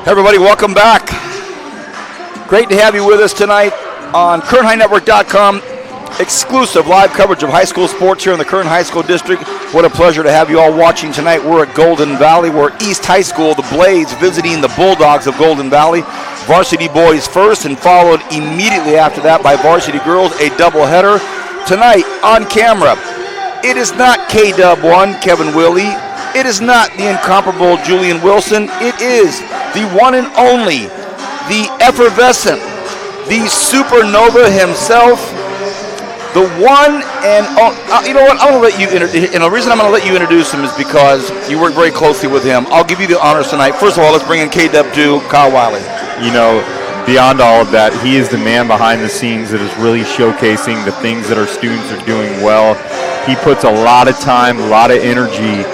Everybody, welcome back. Great to have you with us tonight on KernHighNetwork.com. Exclusive live coverage of high school sports here in the Kern High School District. What a pleasure to have you all watching tonight. We're at Golden Valley. We're at East High School, the Blades visiting the Bulldogs of Golden Valley. Varsity boys first, and followed immediately after that by varsity girls, a doubleheader. Tonight on camera, it is not K-Dub1, Kevin Willey. It is not the incomparable Julian Wilson. It is the one and only, the effervescent, the supernova himself, the one and you know what? I'm going to let you. And the reason I'm going to let you introduce him is because you work very closely with him. I'll give you the honors tonight. First of all, let's bring in K-Dub2, Kyle Wiley. You know, beyond all of that, he is the man behind the scenes that is really showcasing the things that our students are doing well. He puts a lot of time, a lot of energy.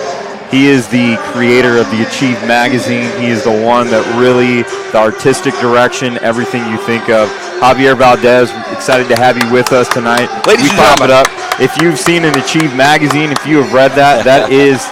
He is the creator of the Achieve magazine. He is the one that really, the artistic direction, everything you think of. Javier Valdez, excited to have you with us tonight. Ladies and gentlemen, if you've seen an Achieve magazine, if you have read that, that is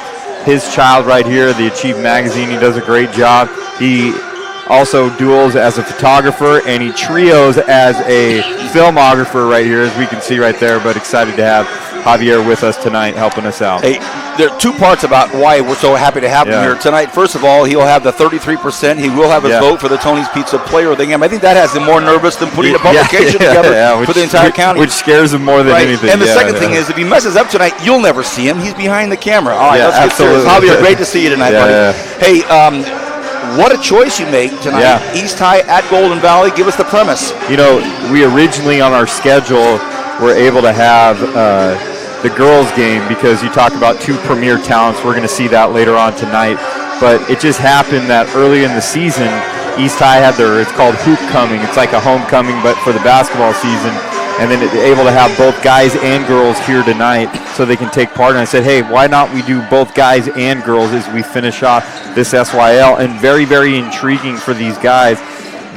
his child right here, the Achieve magazine. He does a great job. He also duels as a photographer, and he trios as a filmographer right here, as we can see right there. But excited to have Javier with us tonight, helping us out. Hey, there are two parts about why we're so happy to have him here tonight. First of all, he'll have the 33%. He will have his vote for the Tony's Pizza Player of the Game. I think that has him more nervous than putting a publication together for the entire county. Which scares him more than anything. And the second thing is, if he messes up tonight, you'll never see him. He's behind the camera. All right, let's get serious. Javier, great to see you tonight, buddy. Hey, what a choice you made tonight. East High at Golden Valley. Give us the premise. You know, we originally on our schedule were able to have the girls game because you talk about two premier talents. We're going to see that later on tonight. But it just happened that early in the season, East High had it's called Hoop Coming. It's like a homecoming, but for the basketball season. And then able to have both guys and girls here tonight so they can take part. And I said, hey, why not we do both guys and girls as we finish off this SYL? And very, very intriguing for these guys.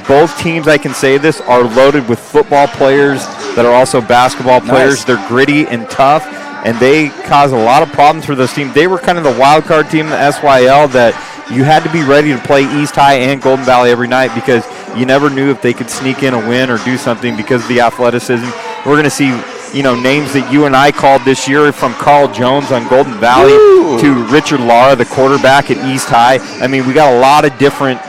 Both teams, I can say this, are loaded with football players that are also basketball players. Nice. They're gritty and tough, and they cause a lot of problems for those teams. They were kind of the wild card team in the SYL that you had to be ready to play East High and Golden Valley every night because you never knew if they could sneak in a win or do something because of the athleticism. We're going to see, names that you and I called this year, from Carl Jones on Golden Valley to Richard Lara, the quarterback at East High. I mean, we got a lot of different,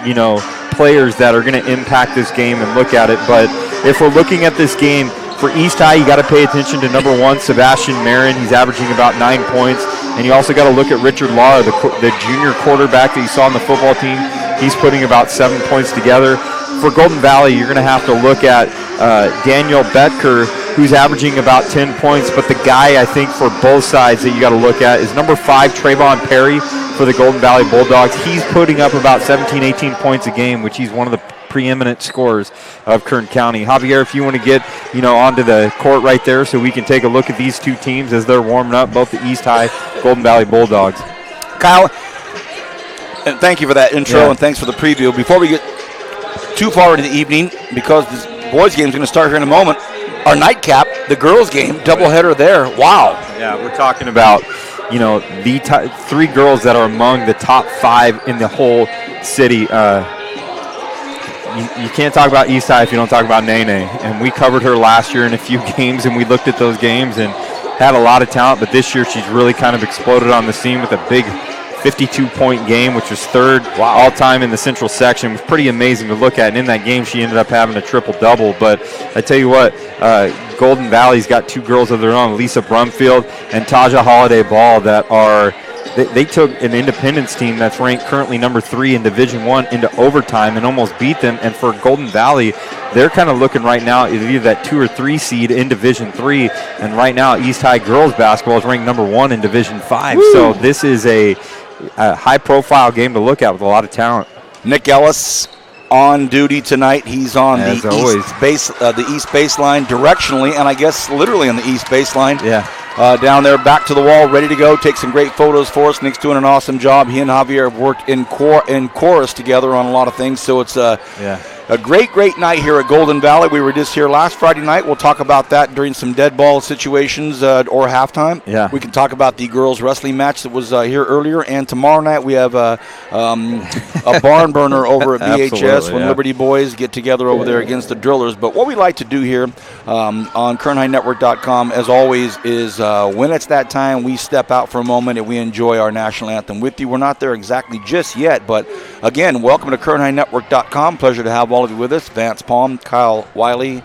players that are going to impact this game and look at it. But if we're looking at this game, for East High, you got to pay attention to number 1, Sebastian Marin. He's averaging about 9 points. And you also got to look at Richard Lara, the junior quarterback that you saw on the football team. He's putting about 7 points together. For Golden Valley, you're going to have to look at Daniel Betker, who's averaging about 10 points. But the guy, I think, for both sides that you got to look at is number 5, Trayvon Perry for the Golden Valley Bulldogs. He's putting up about 17, 18 points a game, which he's one of the preeminent scorers of Kern County. Javier, if you want to get onto the court right there so we can take a look at these two teams as they're warming up, both the East High Golden Valley Bulldogs. Kyle, and thank you for that intro and thanks for the preview. Before we get too far into the evening, because this boys game is going to start here in a moment, our nightcap, the girls game, doubleheader there. Wow. Yeah, we're talking about the 3 girls that are among the top 5 in the whole city. You can't talk about East High if you don't talk about Nene. And we covered her last year in a few games, and we looked at those games and had a lot of talent. But this year she's really kind of exploded on the scene with a big 52-point game, which was 3rd all-time in the Central Section. It was pretty amazing to look at. And in that game, she ended up having a triple-double. But I tell you what, Golden Valley's got 2 girls of their own, Lisa Brumfield and Taja Holiday Ball, that are – they took an Independence team that's ranked currently number 3 in Division I into overtime and almost beat them. And for Golden Valley, they're kind of looking right now at either that 2 or 3 seed in Division III. And right now, East High girls basketball is ranked number 1 in Division V. So this is a high-profile game to look at with a lot of talent. Nick Ellis on duty tonight. He's on the east baseline directionally, and I guess literally on the east baseline. Yeah. Down there, back to the wall, ready to go. Take some great photos for us. Nick's doing an awesome job. He and Javier have worked in chorus together on a lot of things, so it's A great night here at Golden Valley. We were just here last Friday night. We'll talk about that during some dead ball situations or halftime. Yeah. We can talk about the girls wrestling match that was here earlier. And tomorrow night we have a barn burner over at VHS when Liberty Boys get together over there against the Drillers. But what we like to do here on KernHighNetwork.com, as always, is when it's that time, we step out for a moment and we enjoy our national anthem with you. We're not there exactly just yet, but again, welcome to KernHighNetwork.com. Pleasure to have all of you with us. Vance Palm, Kyle Wiley,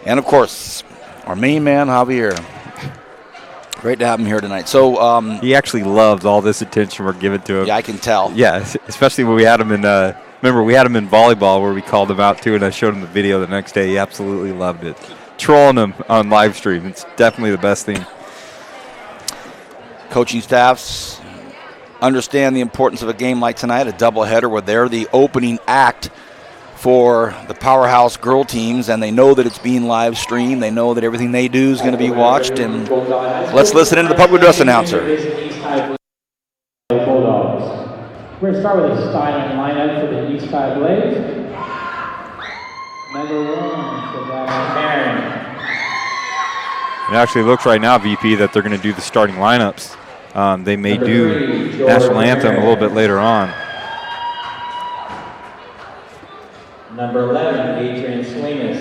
and of course, our main man, Javier. Great to have him here tonight. So he actually loves all this attention we're giving to him. Yeah, I can tell. Yeah, especially when we had him in, remember we had him in volleyball where we called him out too, and I showed him the video the next day. He absolutely loved it. Trolling him on live stream. It's definitely the best thing. Coaching staffs understand the importance of a game like tonight, a doubleheader where they're the opening act for the powerhouse girl teams, and they know that it's being live streamed. They know that everything they do is going to be watched. And let's listen into the public address announcer. Bulldogs. We're going to start with a starting lineup for the East High Blades. Number 1, Sebastian Marin. It actually looks right now, VP, that they're going to do the starting lineups. They may do national anthem a little bit later on. Number 11, Adrian Salinas.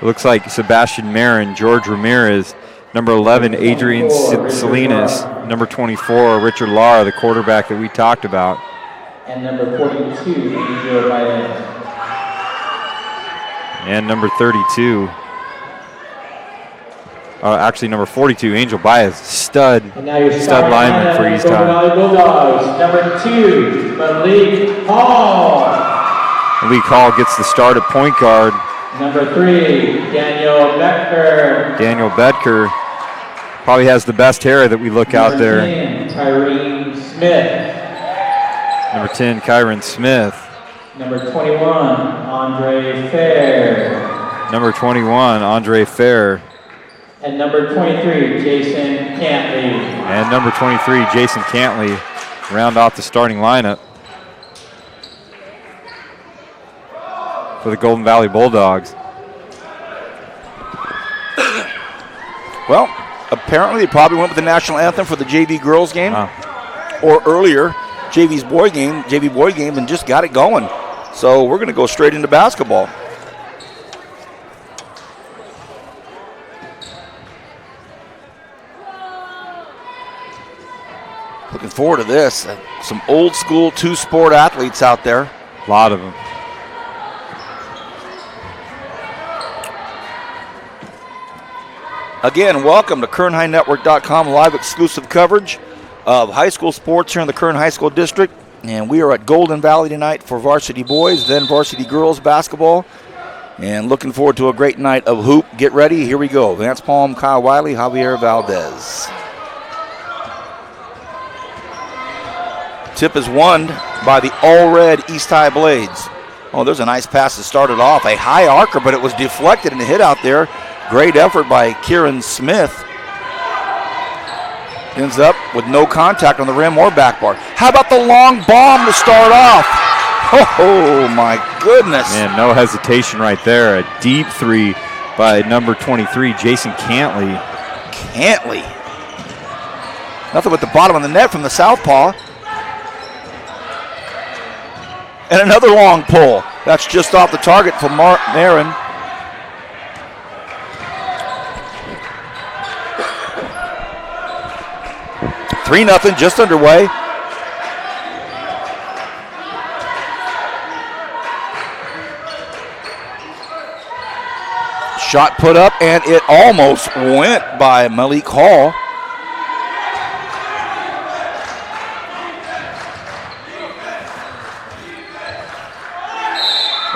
It looks like Sebastian Marin, George Ramirez, number 11, Adrian Salinas, number 24, Richard Lara, the quarterback that we talked about. And number 42, Angel Baez. And number 32, actually number 42, Angel Baez, stud lineman for East High. Bulldogs. Number 2, Malik Hall. Malik Hall gets the start at point guard. Number 3, Daniel Becker. Daniel Bedker probably has the best hair that we look out there. Number 10, Tyreen Smith. Number 10, Kyron Smith. Number 21, Andre Fair. Number 21, Andre Fair. And number 23, Jason Cantley. And number 23, Jason Cantley, round off the starting lineup for the Golden Valley Bulldogs. Well, apparently they probably went with the national anthem for the JV girls game, or earlier, JV boy game, and just got it going. So we're going to go straight into basketball. Looking forward to this. Some old school two-sport athletes out there. A lot of them. Again, welcome to KernHighNetwork.com, live exclusive coverage of high school sports here in the Kern High School District. And we are at Golden Valley tonight for varsity boys, then varsity girls basketball. And looking forward to a great night of hoop. Get ready. Here we go. Vance Palm, Kyle Wiley, Javier Valdez. Tip is won by the all-red East High Blades. Oh, there's a nice pass that started off. A high arcer, but it was deflected and hit out there. Great effort by Kieran Smith. Ends up with no contact on the rim or back bar. How about the long bomb to start off? Oh, my goodness. Man, no hesitation right there. A deep three by number 23, Jason Cantley. Cantley. Nothing but the bottom of the net from the southpaw. And another long pull. That's just off the target for Marin. Three 3-0, just underway. Shot put up, and it almost went by Malik Hall.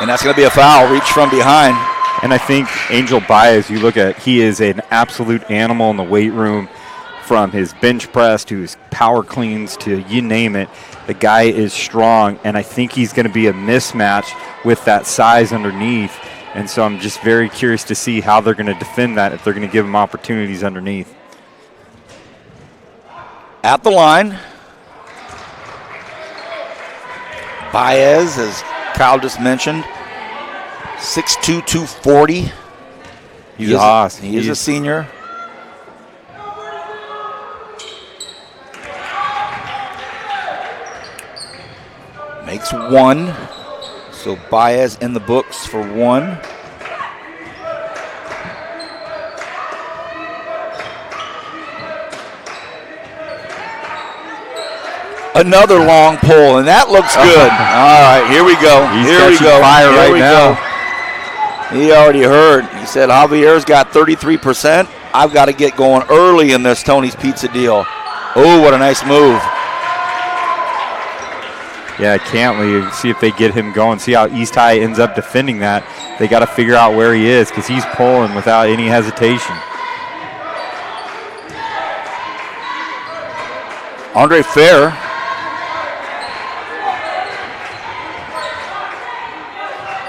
And that's going to be a foul, reach from behind. And I think Angel Baez, you look at, he is an absolute animal in the weight room, from his bench press to his power cleans to you name it. The guy is strong, and I think he's going to be a mismatch with that size underneath. And so I'm just very curious to see how they're going to defend that, if they're going to give him opportunities underneath. At the line, Baez, as Kyle just mentioned, 6'2", 240. He's a hoss. He is a senior. Makes one. So Baez in the books for one. Another long pull, and that looks good. All right, here we go. Here we go. Fire right now. He already heard. He said Javier's got 33%. I've got to get going early in this Tony's Pizza deal. Oh, what a nice move. Yeah, Cantley, see if they get him going. See how East High ends up defending that. They got to figure out where he is because he's pulling without any hesitation. Andre Fair.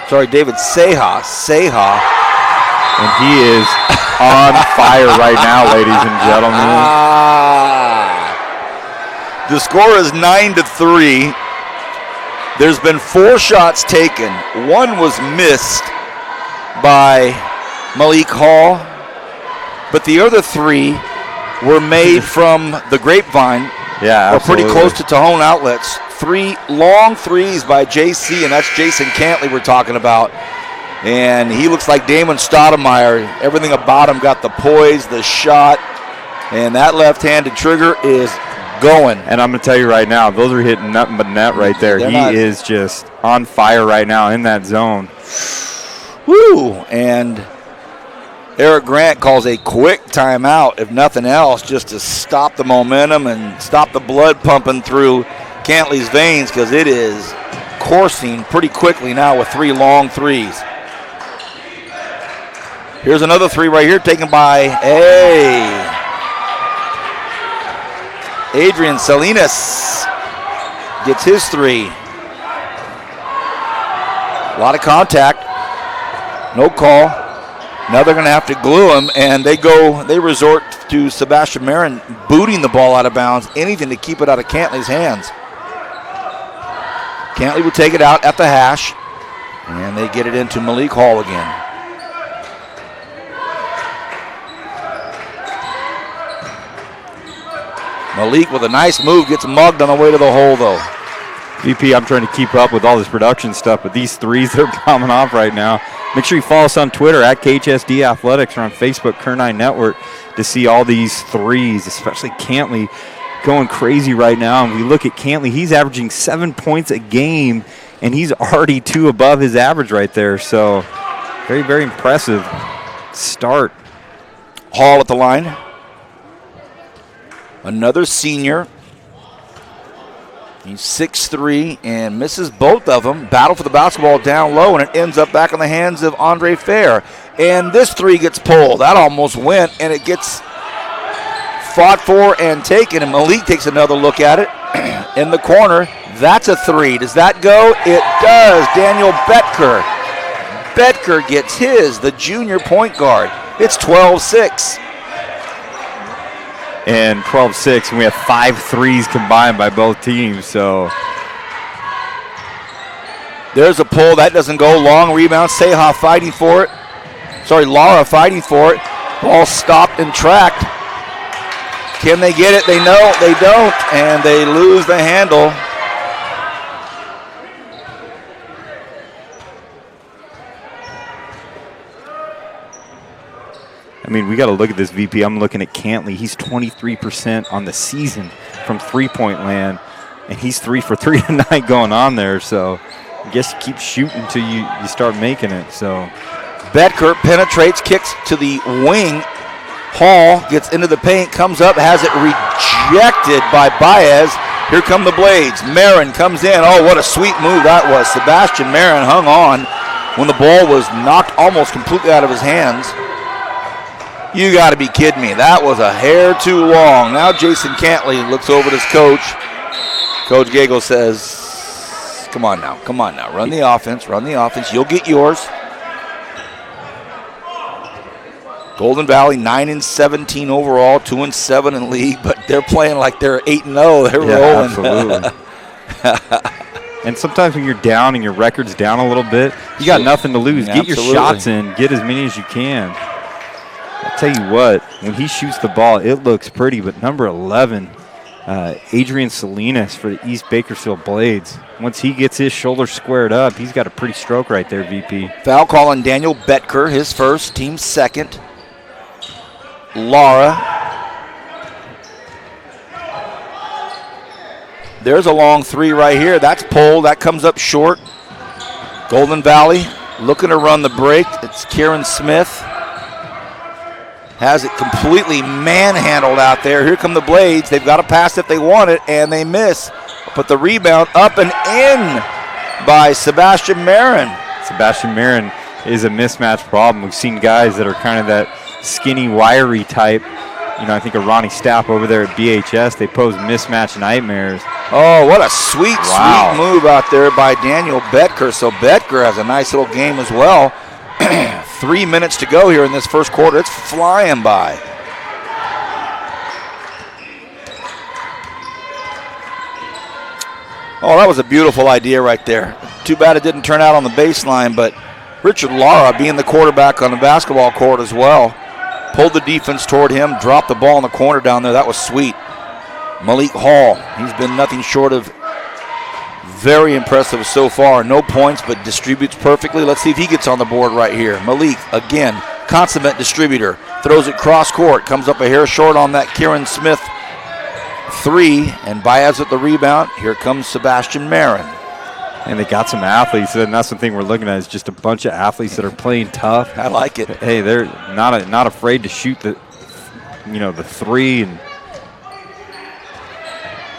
Sorry, David Seha. And he is on fire right now, ladies and gentlemen. The score is 9-3. There's been 4 shots taken. One was missed by Malik Hall, but the other 3 were made from the grapevine. Yeah, or absolutely. pretty close to Tejon outlets. 3 long threes by JC, and that's Jason Cantley we're talking about. And he looks like Damon Stoudemire. Everything about him got the poise, the shot, and that left-handed trigger is going. And I'm going to tell you right now, those are hitting nothing but net right there. He is just on fire right now in that zone. Woo! And Eric Grant calls a quick timeout, if nothing else, just to stop the momentum and stop the blood pumping through Cantley's veins because it is coursing pretty quickly now with 3 long threes. Here's another 3 right here taken by Adrian Salinas. Gets his 3. A lot of contact. No call. Now they're going to have to glue him, and they resort to Sebastian Marin booting the ball out of bounds, anything to keep it out of Cantley's hands. Cantley will take it out at the hash, and they get it into Malik Hall again. Malik with a nice move, gets mugged on the way to the hole, though. VP, I'm trying to keep up with all this production stuff, but these threes that are coming off right now. Make sure you follow us on Twitter at KHSD Athletics or on Facebook, Kern9 Network, to see all these threes, especially Cantley going crazy right now. And we look at Cantley, he's averaging 7 points a game, and he's already 2 above his average right there. So very, very impressive start. Hall at the line. Another senior. He's 6'3" and misses both of them. Battle for the basketball down low, and it ends up back in the hands of Andre Fair. And this 3 gets pulled. That almost went, and it gets fought for and taken. And Malik takes another look at it in the corner. That's a 3. Does that go? It does. Daniel Betker. Betker gets his, the junior point guard. It's 12-6. And 12-6, and we have 5 threes combined by both teams. So there's a pull. That doesn't go. Long rebound. Seha fighting for it. Lara fighting for it. Ball stopped and tracked. Can they get it? They know they don't, and they lose the handle. I mean, we got to look at this, VP. I'm looking at Cantley. He's 23% on the season from three-point land, and he's 3 for 3 tonight going on there. So I guess you keep shooting until you start making it. So Betker penetrates, kicks to the wing. Hall gets into the paint, comes up, has it rejected by Baez. Here come the Blades. Marin comes in. Oh, what a sweet move that was. Sebastian Marin hung on when the ball was knocked almost completely out of his hands. You got to be kidding me. That was a hair too long. Now Jason Cantley looks over at his coach. Coach Gago says, come on now. Run the offense. You'll get yours. Golden Valley 9-17 overall, 2-7 in league, but they're playing like they're 8-0. They're rolling. Absolutely. And sometimes when you're down and your record's down a little bit, you got nothing to lose. Get your shots in. Get as many as you can. I'll tell you what, when he shoots the ball, it looks pretty. But number 11, Adrian Salinas for the East Bakersfield Blades, once he gets his shoulder squared up, he's got a pretty stroke right there, VP. Foul call on Daniel Betker, his first, team second. Lara. There's a long three right here. That's pulled. That comes up short. Golden Valley looking to run the break. It's Kieran Smith. Has it completely manhandled out there. Here come the Blades. They've got to pass if they want it, and they miss. But the rebound up and in by Sebastian Marin. Sebastian Marin is a mismatch problem. We've seen guys that are kind of that skinny, wiry type. You know, I think of Ronnie Stapp over there at BHS. They pose mismatch nightmares. Oh, what a sweet move out there by Daniel Betker. So Betker has a nice little game as well. 3 minutes to go here in this first quarter. It's flying by. Oh, that was a beautiful idea right there. Too bad it didn't turn out on the baseline, but Richard Lara, being the quarterback on the basketball court as well, pulled the defense toward him, dropped the ball in the corner down there. That was sweet. Malik Hall, he's been nothing short of very impressive so far. No points, but distributes perfectly. Let's see if he gets on the board right here. Malik, again, consummate distributor. Throws it cross court. Comes up a hair short on that Kieran Smith three. And Baez with the rebound. Here comes Sebastian Marin. And they got some athletes, and that's the thing we're looking at is just a bunch of athletes that are playing tough. I like it. Hey, they're not afraid to shoot the three. And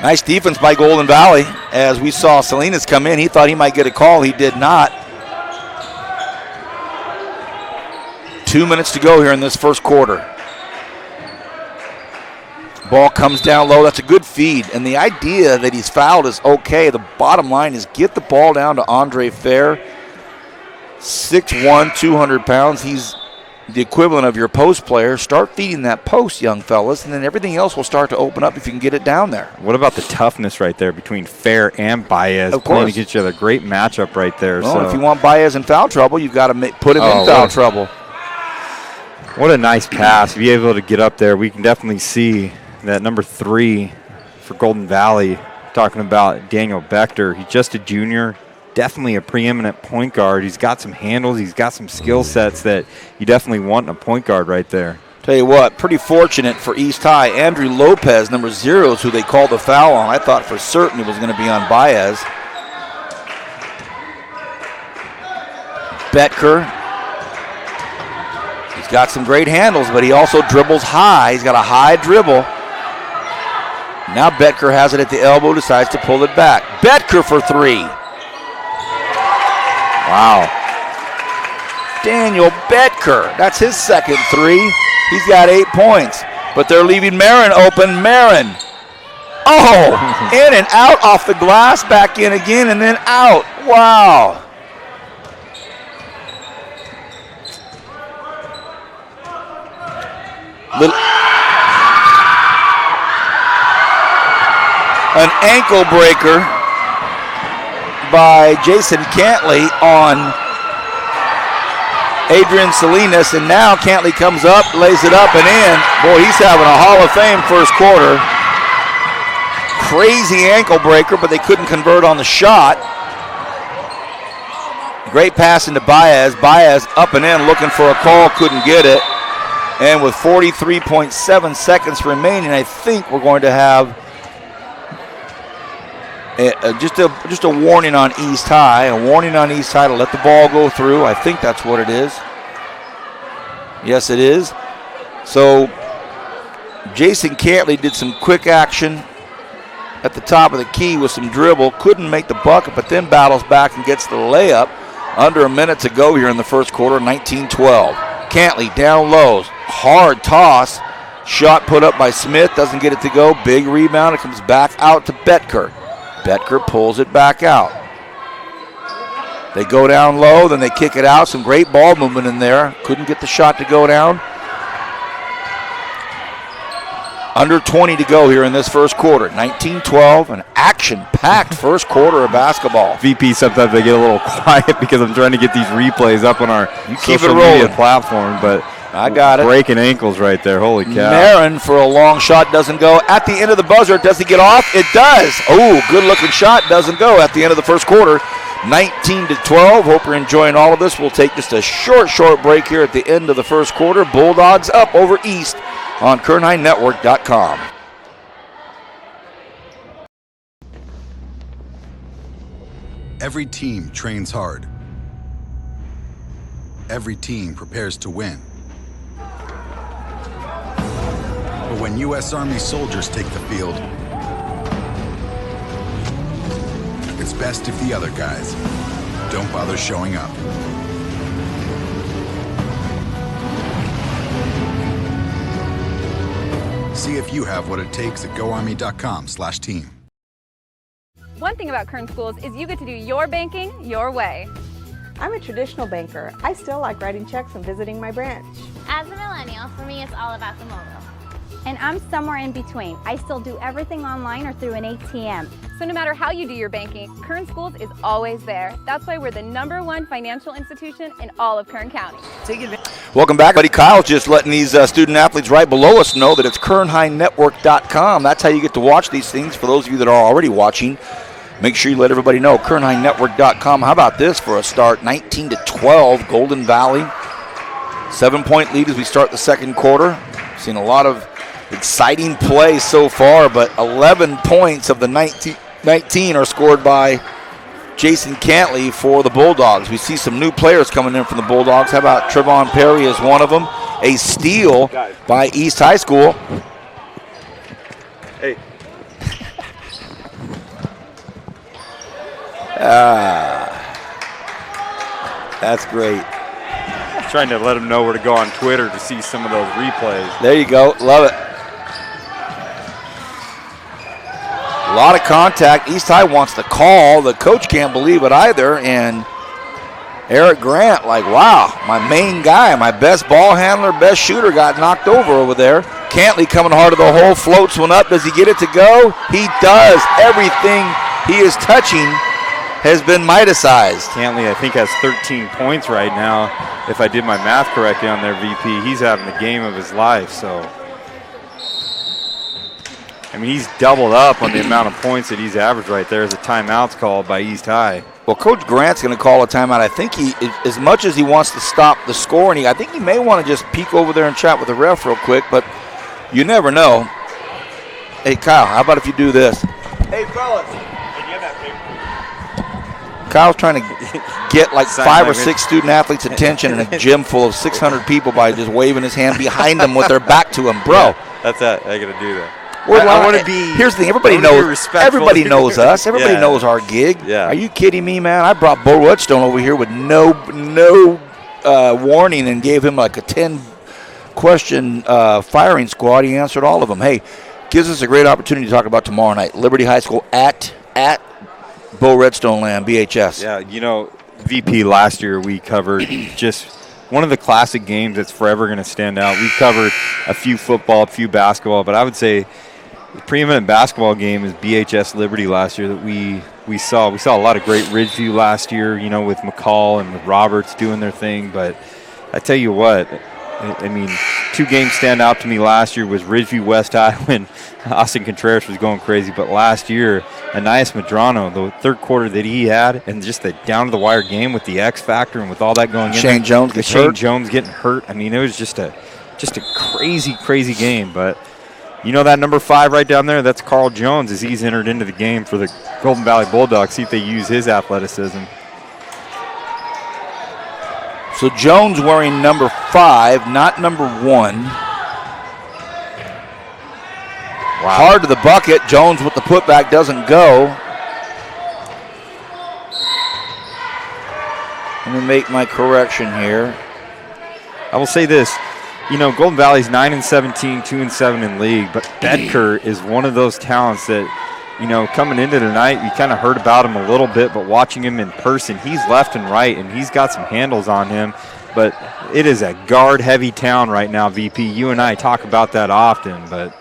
nice defense by Golden Valley. As we saw Salinas come in, he thought he might get a call. He did not. 2 minutes to go here in this first quarter. Ball comes down low. That's a good feed. And the idea that he's fouled is okay. The bottom line is get the ball down to Andre Fair. 6'1", 200 pounds. He's the equivalent of your post player. Start feeding that post, young fellas, and then everything else will start to open up if you can get it down there. What about the toughness right there between Fair and Baez? Of course. Playing against each other. Great matchup right there. Well, so if you want Baez in foul trouble, you've got to put him in foul trouble. What a nice pass. Be able to get up there. We can definitely see that number 3 for Golden Valley, talking about Daniel Bechter. He's just a junior, definitely a preeminent point guard. He's got some handles. He's got some skill sets that you definitely want in a point guard right there. Tell you what, pretty fortunate for East High. Andrew Lopez, number 0, is who they called the foul on. I thought for certain it was going to be on Baez. Betker. He's got some great handles, but he also dribbles high. He's got a high dribble. Now Betker has it at the elbow, decides to pull it back. Betker for 3. Wow. Daniel Betker, that's his second 3. He's got 8 points, but they're leaving Marin open. Marin, oh, in and out off the glass, back in again, and then out. Wow. An ankle breaker by Jason Cantley on Adrian Salinas, and now Cantley comes up, lays it up and in. Boy, he's having a Hall of Fame first quarter. Crazy ankle breaker, but they couldn't convert on the shot. Great pass into Baez. Baez up and in, looking for a call, couldn't get it. And with 43.7 seconds remaining, I think we're going to have just a warning on East High. A warning on East High to let the ball go through. I think that's what it is. Yes, it is. So Jason Cantley did some quick action at the top of the key with some dribble. Couldn't make the bucket, but then battles back and gets the layup. Under a minute to go here in the first quarter, 19-12. Cantley down low. Hard toss. Shot put up by Smith. Doesn't get it to go. Big rebound. It comes back out to Betker. Betker pulls it back out. They go down low, then they kick it out. Some great ball movement in there. Couldn't get the shot to go down. Under 20 to go here in this first quarter. 19-12, an action-packed first quarter of basketball. VP, sometimes I get a little quiet because I'm trying to get these replays up on our keep social it rolling. media platform, but I got it. Breaking ankles right there. Holy cow. Marin for a long shot doesn't go. At the end of the buzzer, does he get off? It does. Oh, good-looking shot doesn't go at the end of the first quarter. 19-12. Hope you're enjoying all of this. We'll take just a short break here at the end of the first quarter. Bulldogs up over East on KernHighNetwork.com. Every team trains hard. Every team prepares to win. But when U.S. Army soldiers take the field, it's best if the other guys don't bother showing up. See if you have what it takes at GoArmy.com/team. One thing about Kern Schools is you get to do your banking your way. I'm a traditional banker. I still like writing checks and visiting my branch. As a millennial, for me, it's all about the mobile. And I'm somewhere in between. I still do everything online or through an ATM. So no matter how you do your banking, Kern Schools is always there. That's why we're the #1 financial institution in all of Kern County. Welcome back. Buddy Kyle's just letting these student athletes right below us know that it's KernHighNetwork.com. That's how you get to watch these things. For those of you that are already watching, make sure you let everybody know. KernHighNetwork.com. How about this for a start? 19-12, Golden Valley. 7-point lead as we start the second quarter. Seen a lot of exciting play so far, but 11 points of the 19 are scored by Jason Cantley for the Bulldogs. We see some new players coming in from the Bulldogs. How about Trevon Perry as one of them? A steal by East High School. Hey. That's great. Trying to let them know where to go on Twitter to see some of those replays. There you go. Love it. A lot of contact. East High wants the call. The coach can't believe it either. And Eric Grant, like, wow, my main guy, my best ball handler, best shooter got knocked over there. Cantley coming hard to the hole, floats one up. Does he get it to go? He does. Everything he is touching has been Midasized. Cantley, I think, has 13 points right now. If I did my math correctly on their VP, he's having the game of his life. So, I mean, he's doubled up on the amount of points that he's averaged right there as a timeout's called by East High. Well, Coach Grant's going to call a timeout. I think he, as much as he wants to stop the scoring, I think he may want to just peek over there and chat with the ref real quick, but you never know. Hey, Kyle, how about if you do this? Hey, fellas. Kyle's trying to get like 5 or 6 student athletes' attention in a gym full of 600 people by just waving his hand behind them with their back to him. Bro. Yeah, that's it. I got to do that. I want to be. Here's the thing. Everybody knows. Everybody knows us. Everybody Yeah. knows our gig. Yeah. Are you kidding me, man? I brought Bo Whetstone over here with no warning and gave him like a 10-question firing squad. He answered all of them. Hey, gives us a great opportunity to talk about tomorrow night. Liberty High School at Bo Redstone Land, BHS. Yeah, you know, VP, last year we covered just one of the classic games that's forever going to stand out. We've covered a few football, a few basketball, but I would say the preeminent basketball game is BHS Liberty last year that we saw. We saw a lot of great Ridgeview last year, you know, with McCall and with Roberts doing their thing. But I tell you what, I mean, 2 games stand out to me last year was Ridgeview West High when Austin Contreras was going crazy. But last year, Anais Medrano, the third quarter that he had, and just the down-to-the-wire game with the X factor and with all that going in. Shane Jones gets hurt. Shane Jones getting hurt. I mean, it was just a crazy, crazy game. But you know that number 5 right down there, that's Carl Jones as he's entered into the game for the Golden Valley Bulldogs. See if they use his athleticism. So Jones wearing number 5, not number 1. Wow. Hard to the bucket. Jones with the putback doesn't go. Let me make my correction here. I will say this. You know, Golden Valley's 9-17, 2-7 in league, but Bedker is one of those talents that, you know, coming into tonight, you kind of heard about him a little bit, but watching him in person, he's left and right, and he's got some handles on him. But it is a guard-heavy town right now, VP. You and I talk about that often, but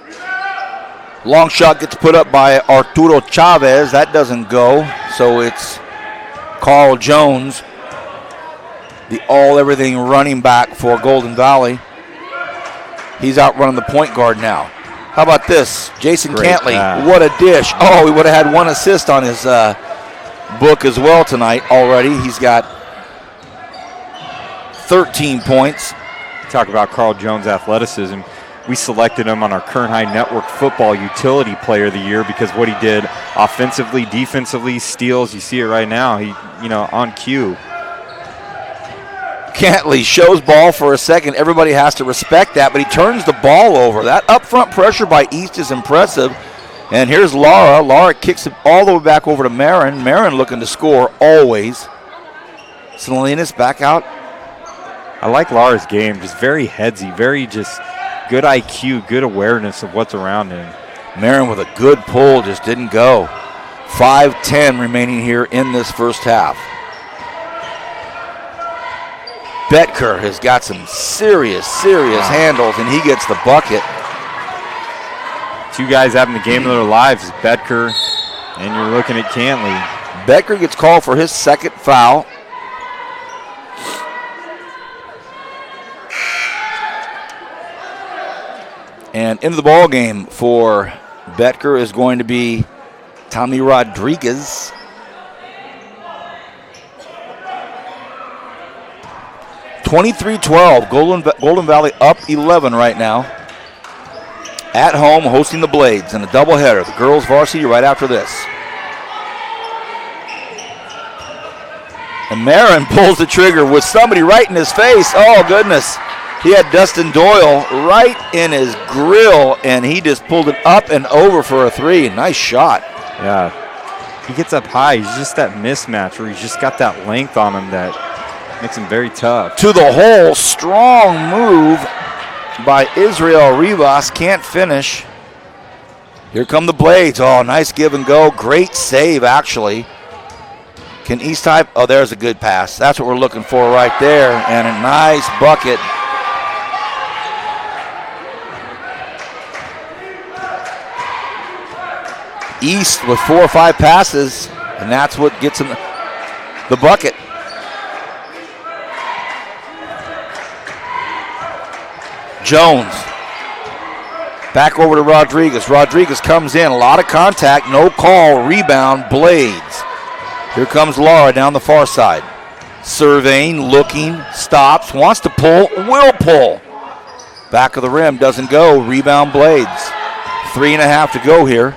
Long shot gets put up by Arturo Chavez. That doesn't go. So it's Carl Jones, the all-everything running back for Golden Valley. He's out running the point guard now. How about this? Jason Great Cantley, pass. what a dish. Oh, he would have had one assist on his book as well tonight already. He's got 13 points. Talk about Carl Jones' athleticism. We selected him on our Kern High Network Football Utility Player of the Year because what he did offensively, defensively, steals. You see it right now. He, on cue. Cantley shows ball for a second. Everybody has to respect that, but he turns the ball over. That up-front pressure by East is impressive. And here's Lara. Lara kicks it all the way back over to Marin. Marin looking to score always. Salinas back out. I like Lara's game. Just very headsy, very just good IQ, good awareness of what's around him. Marin with a good pull, just didn't go. 5:10 remaining here in this first half. Betker has got some serious handles, and he gets the bucket. Two guys having the game of their lives, Betker, and you're looking at Cantley. Betker gets called for his second foul. And into the ball game for Betker is going to be Tommy Rodriguez. (23-12). Golden Valley up 11 right now. At home, hosting the Blades in a doubleheader. The girls varsity right after this. And Marin pulls the trigger with somebody right in his face. Oh, goodness. He had Dustin Doyle right in his grill, and he just pulled it up and over for a three. Nice shot. Yeah. He gets up high. He's just that mismatch where he's just got that length on him that makes him very tough. To the hole. Strong move by Israel Rivas. Can't finish. Here come the Blades. Oh, nice give and go. Great save, actually. Can East High? Oh, there's a good pass. That's what we're looking for right there. And a nice bucket. East with 4 or 5 passes, and that's what gets him the bucket. Jones back over to Rodriguez. Rodriguez comes in, a lot of contact, no call, rebound, Blades. Here comes Lara down the far side. Surveying, looking, stops, wants to pull, will pull. Back of the rim, doesn't go, rebound Blades. 3.5 to go here.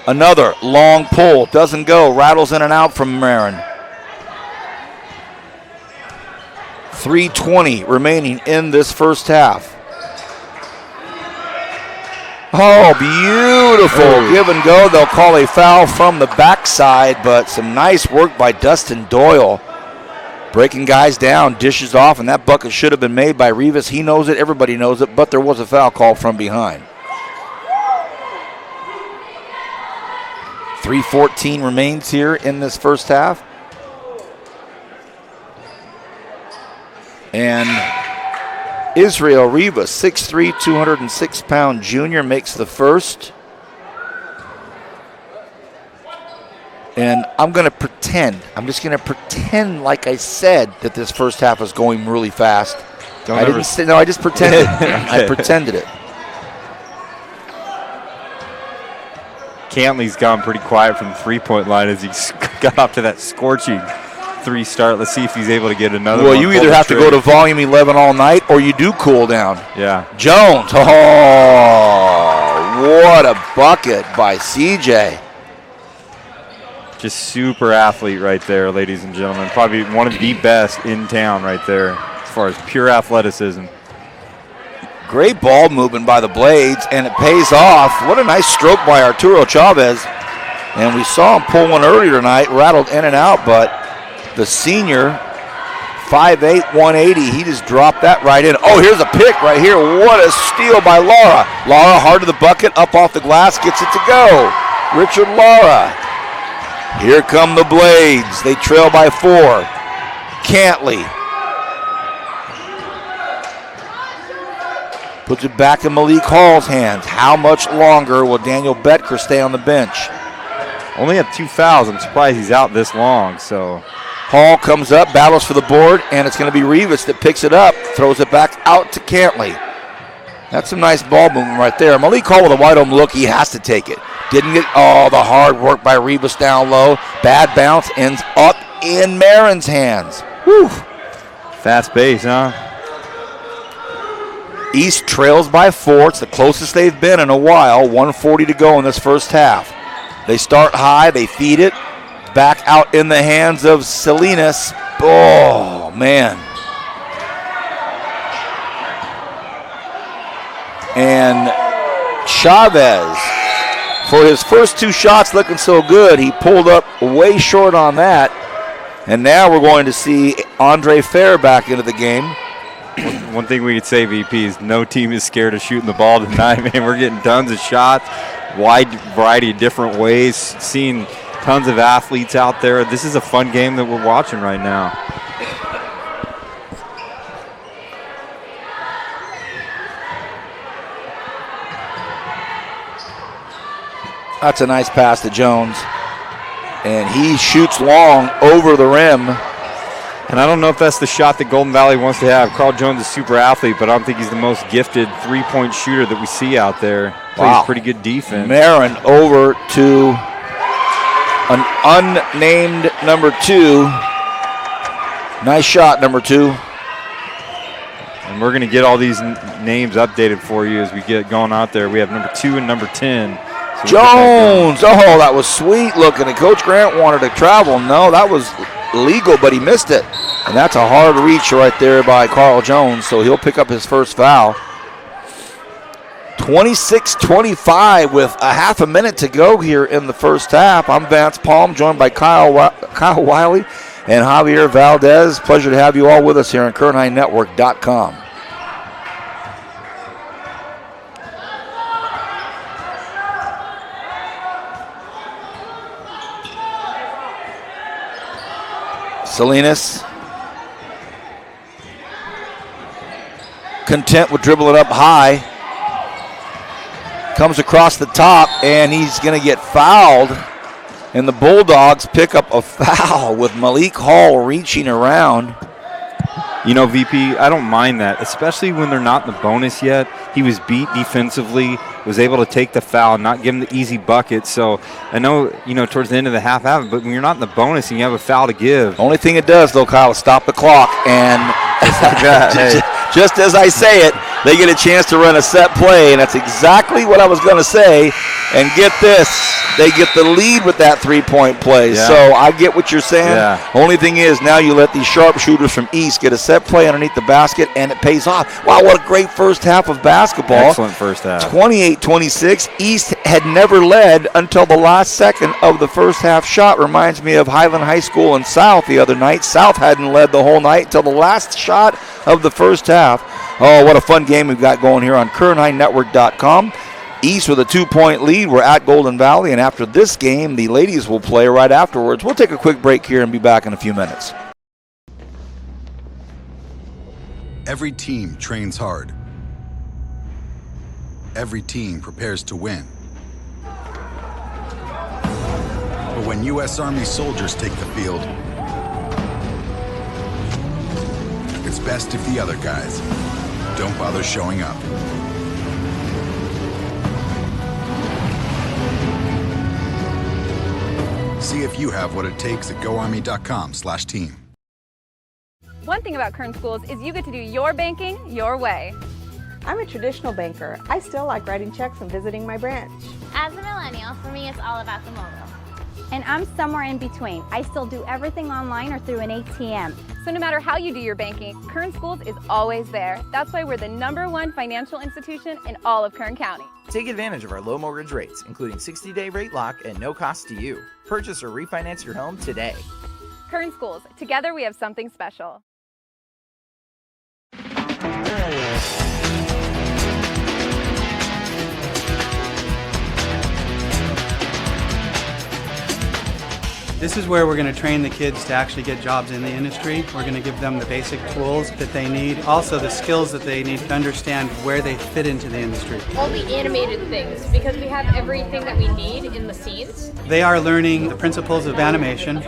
Another long pull, doesn't go, rattles in and out from Marin. 3:20 remaining in this first half. Oh, beautiful give and go. They'll call a foul from the backside, but some nice work by Dustin Doyle. Breaking guys down, dishes off, and that bucket should have been made by Rivas. He knows it, everybody knows it, but there was a foul called from behind. 3:14 remains here in this first half. And Israel Rivas, 6'3", 206-pound junior, makes the first. And I'm just going to pretend like I said that this first half is going really fast. I just pretended. Okay. I pretended it. Cantley's gone pretty quiet from the three-point line as he got off to that scorching 3 start. Let's see if he's able to get another one. Well, you either have to go to volume 11 all night or you do cool down. Yeah. Jones. Oh, what a bucket by CJ. Just super athlete right there, ladies and gentlemen. Probably one of the best in town right there as far as pure athleticism. Great ball movement by the Blades, and it pays off. What a nice stroke by Arturo Chavez. And we saw him pull one earlier tonight, rattled in and out, but the senior, 5'8", 180, he just dropped that right in. Oh, here's a pick right here. What a steal by Lara. Lara hard to the bucket, up off the glass, gets it to go. Richard Lara. Here come the Blades. They trail by 4. Cantley. Puts it back in Malik Hall's hands. How much longer will Daniel Betker stay on the bench? Only had 2 fouls. I'm surprised he's out this long. So Hall comes up, battles for the board, and it's going to be Rivas that picks it up, throws it back out to Cantley. That's some nice ball movement right there. Malik Hall with a wide open look. He has to take it. Didn't get the hard work by Rivas down low. Bad bounce ends up in Marin's hands. Whew. fast pace, huh? East trails by 4. It's the closest they've been in a while. 1:40 to go in this first half. They start high. They feed it. Back out in the hands of Salinas. Oh, man. And Chavez, for his first 2 shots looking so good, he pulled up way short on that. And now we're going to see Andre Fair back into the game. One thing we could say, VP, is no team is scared of shooting the ball tonight, man. We're getting tons of shots, wide variety of different ways, seeing tons of athletes out there. This is a fun game that we're watching right now. That's a nice pass to Jones. And he shoots long over the rim. And I don't know if that's the shot that Golden Valley wants to have. Carl Jones is a super athlete, but I don't think he's the most gifted three-point shooter that we see out there. Plays pretty good defense. Marin over to an unnamed number 2. Nice shot, number 2. And we're going to get all these names updated for you as we get going out there. We have number 2 and number 10. So Jones. Oh, that was sweet looking. And Coach Grant wanted to travel. No, that was legal, but he missed it. And that's a hard reach right there by Carl Jones, so he'll pick up his first foul. 26-25 with a half a minute to go here in the first half. I'm Vance Palm, joined by Kyle Wiley and Javier Valdez. Pleasure to have you all with us here on KernHighNetwork.com. Salinas, content with dribbling up high, comes across the top, and he's going to get fouled. And the Bulldogs pick up a foul with Malik Hall reaching around. You know, VP, I don't mind that, especially when they're not in the bonus yet. He was beat defensively, was able to take the foul, not give him the easy bucket. So I know, towards the end of the half, but when you're not in the bonus and you have a foul to give. Only thing it does, though, Kyle, is stop the clock. And just as I say it, they get a chance to run a set play, and that's exactly what I was going to say. And get this, they get the lead with that three-point play. Yeah. So I get what you're saying. Yeah. Only thing is, now you let these sharpshooters from East get a set play underneath the basket, and it pays off. Wow, what a great first half of basketball. Excellent first half. 28-26. East had never led until the last second of the first half shot. Reminds me of Highland High School and South the other night. South hadn't led the whole night until the last shot of the first half. Oh, what a fun game we've got going here on KernHighNetwork.com. East with a 2-point lead. We're at Golden Valley, and after this game, the ladies will play right afterwards. We'll take a quick break here and be back in a few minutes. Every team trains hard. Every team prepares to win. But when U.S. Army soldiers take the field, it's best if the other guys don't bother showing up. See if you have what it takes at GoArmy.com/team. One thing about Kern Schools is you get to do your banking your way. I'm a traditional banker. I still like writing checks and visiting my branch. As a millennial, for me, it's all about the mobile. And I'm somewhere in between. I still do everything online or through an ATM. So no matter how you do your banking, Kern Schools is always there. That's why we're the #1 financial institution in all of Kern County. Take advantage of our low mortgage rates, including 60-day rate lock and no cost to you. Purchase or refinance your home today. Kern Schools, together we have something special. This is where we're going to train the kids to actually get jobs in the industry. We're going to give them the basic tools that they need, also the skills that they need to understand where they fit into the industry. All the animated things, because we have everything that we need in the scenes. They are learning the principles of animation,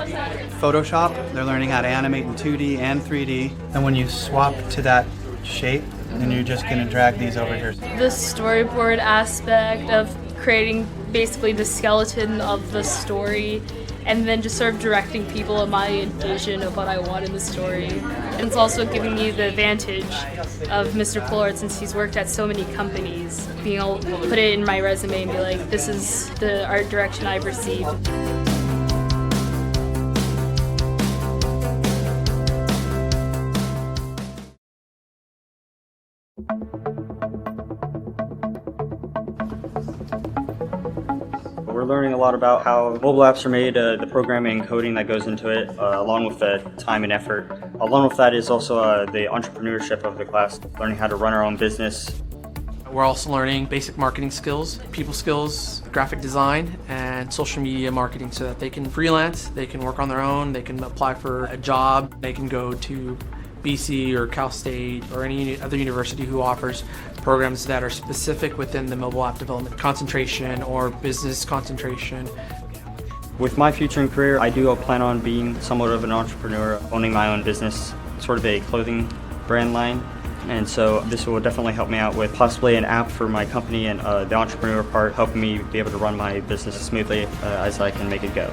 Photoshop. They're learning how to animate in 2D and 3D. And when you swap to that shape, then you're just going to drag these over here. The storyboard aspect of creating basically the skeleton of the story, and then just sort of directing people in my vision of what I want in the story. And it's also giving me the advantage of Mr. Pollard, since he's worked at so many companies, being able to put it in my resume and be like, this is the art direction I've received. We're learning a lot about how mobile apps are made, the programming and coding that goes into it, along with the time and effort. Along with that is also the entrepreneurship of the class, learning how to run our own business. We're also learning basic marketing skills, people skills, graphic design, and social media marketing so that they can freelance, they can work on their own, they can apply for a job, they can go to BC or Cal State or any other university who offers programs that are specific within the mobile app development concentration or business concentration. With my future and career, I do plan on being somewhat of an entrepreneur, owning my own business, sort of a clothing brand line. And so this will definitely help me out with possibly an app for my company, and the entrepreneur part helping me be able to run my business as smoothly as I can make it go.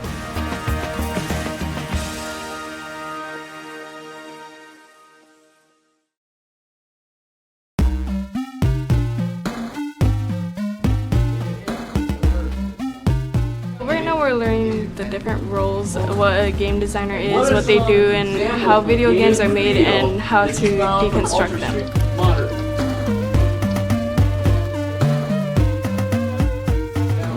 Right now we're learning the different roles, what a game designer is, what they do, and how video games are made, and how to deconstruct them.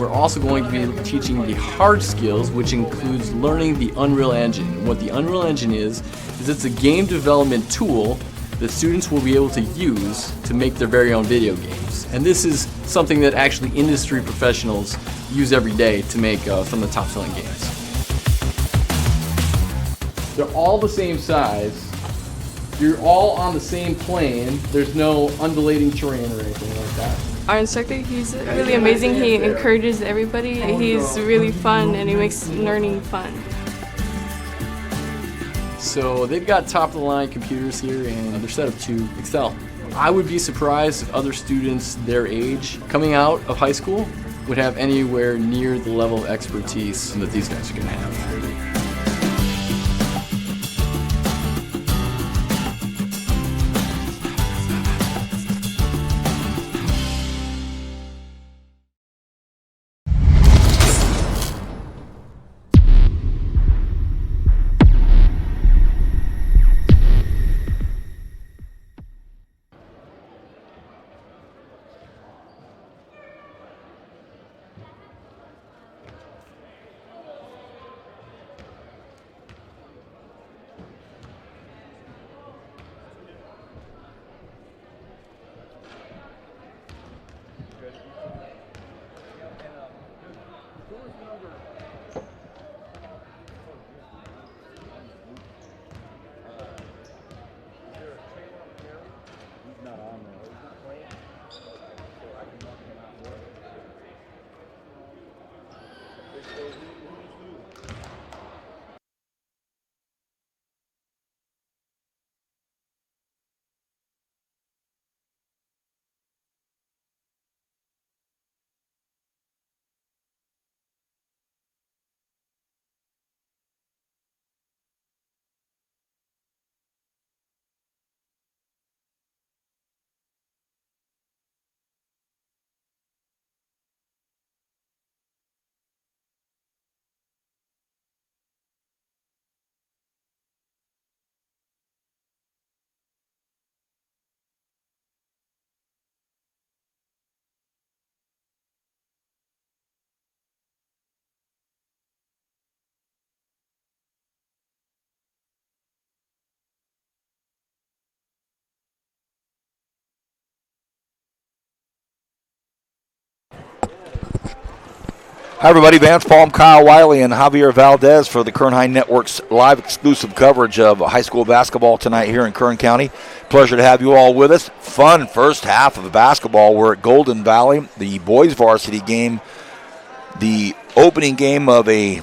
We're also going to be teaching the hard skills, which includes learning the Unreal Engine. What the Unreal Engine is it's a game development tool that students will be able to use to make their very own video games. And this is something that actually industry professionals use every day to make some of the top-selling games. They're all the same size. You're all on the same plane. There's no undulating terrain or anything like that. Our instructor, he's really amazing. He encourages everybody. He's really fun, and he makes learning fun. So they've got top-of-the-line computers here, and they're set up to excel. I would be surprised if other students their age coming out of high school would have anywhere near the level of expertise that these guys are going to have. Hi, everybody. Vance Palm, Kyle Wiley, and Javier Valdez for the Kern High Network's live exclusive coverage of high school basketball tonight here in Kern County. Pleasure to have you all with us. Fun first half of the basketball. We're at Golden Valley, the boys varsity game, the opening game of a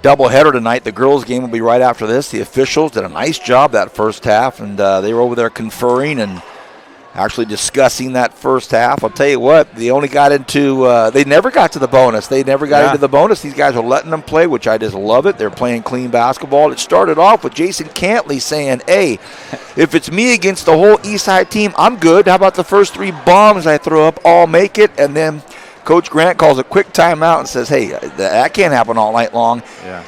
doubleheader tonight. The girls' game will be right after this. The officials did a nice job that first half, and they were over there conferring and actually discussing that first half. I'll tell you what, they only got into, they never got to the bonus. They never got into the bonus. These guys are letting them play, which I just love it. They're playing clean basketball. It started off with Jason Cantley saying, hey, if it's me against the whole Eastside team, I'm good. How about the first 3 bombs I throw up? I'll make it. And then Coach Grant calls a quick timeout and says, hey, that can't happen all night long. Yeah.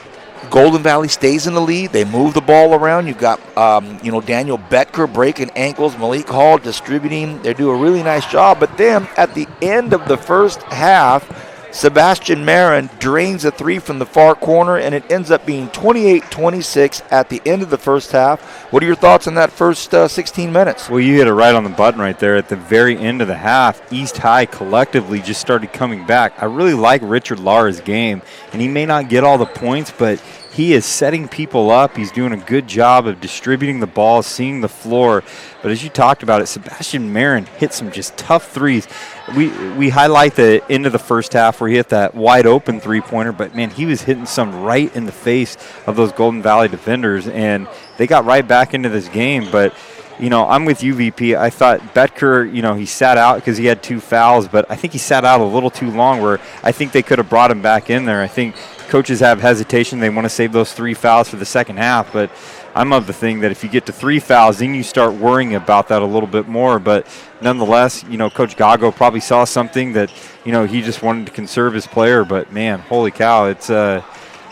Golden Valley stays in the lead. They move the ball around. You've got, Daniel Betker breaking ankles, Malik Hall distributing. They do a really nice job. But then at the end of the first half, Sebastian Marin drains a 3 from the far corner, and it ends up being 28-26 at the end of the first half. What are your thoughts on that first 16 minutes? Well, you hit it right on the button right there. At the very end of the half, East High collectively just started coming back. I really like Richard Lara's game, and he may not get all the points, but he is setting people up. He's doing a good job of distributing the ball, seeing the floor. But as you talked about it, Sebastian Marin hit some just tough threes. We highlight the end of the first half where he hit that wide open three-pointer, but, man, he was hitting some right in the face of those Golden Valley defenders, and they got right back into this game. But, I'm with you, VP. I thought Betker, he sat out because he had 2 fouls, but I think he sat out a little too long where I think they could have brought him back in there. I think coaches have hesitation. They want to save those 3 fouls for the second half, but I'm of the thing that if you get to 3 fouls, then you start worrying about that a little bit more. But nonetheless, Coach Gago probably saw something that, he just wanted to conserve his player. But, man, holy cow, it's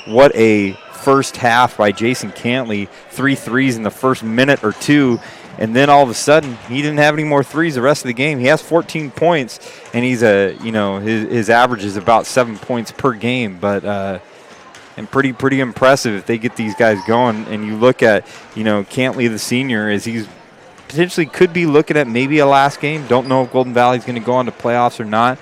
what a first half by Jason Cantley. 3 threes in the first minute or 2. And then all of a sudden, he didn't have any more threes the rest of the game. He has 14 points, and he's his average is about 7 points per game. But and pretty impressive if they get these guys going. And you look at Cantley the senior, as he's potentially could be looking at maybe a last game. Don't know if Golden Valley's going to go on to playoffs or not,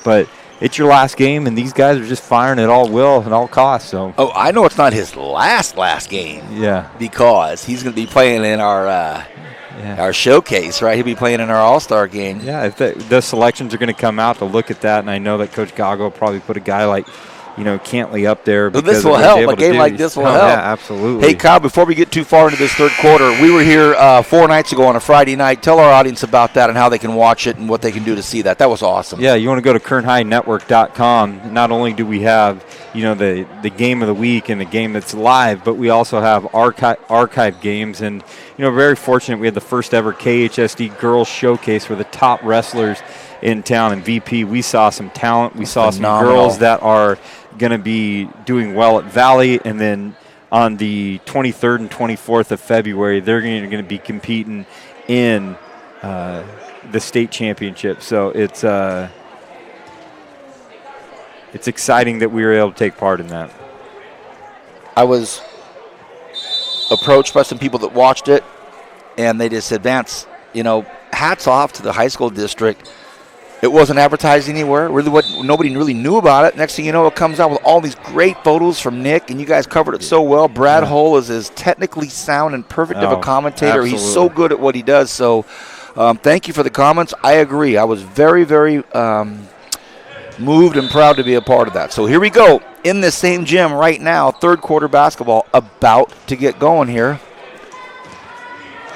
but it's your last game, and these guys are just firing at all will and all costs. So. Oh, I know it's not his last game. Yeah. Because he's going to be playing in our showcase, right? He'll be playing in our All-Star game. Yeah, if the selections are going to come out to look at that, and I know that Coach Gago will probably put a guy like Cantley up there. But this will help. A game like this will help. Yeah, absolutely. Hey, Kyle, before we get too far into this third quarter, we were here 4 nights ago on a Friday night. Tell our audience about that and how they can watch it and what they can do to see that. That was awesome. Yeah, you want to go to KernHighNetwork.com. Not only do we have, the game of the week and the game that's live, but we also have archive games. And, very fortunate we had the first ever KHSD Girls Showcase for the top wrestlers in town. And VP, we saw some talent. We saw some girls that are going to be doing well at Valley, and then on the 23rd and 24th of February, they're going to be competing in the state championship. So it's exciting that we were able to take part in that. I was approached by some people that watched it, and they just said, Vance, hats off to the high school district. It wasn't advertised anywhere. Nobody really knew about it. Next thing you know, it comes out with all these great photos from Nick, and you guys covered it so well. Brad Hull is as technically sound and perfect of a commentator. Absolutely. He's so good at what he does. So thank you for the comments. I agree. I was very, very moved and proud to be a part of that. So here we go. In this same gym right now, third quarter basketball about to get going here.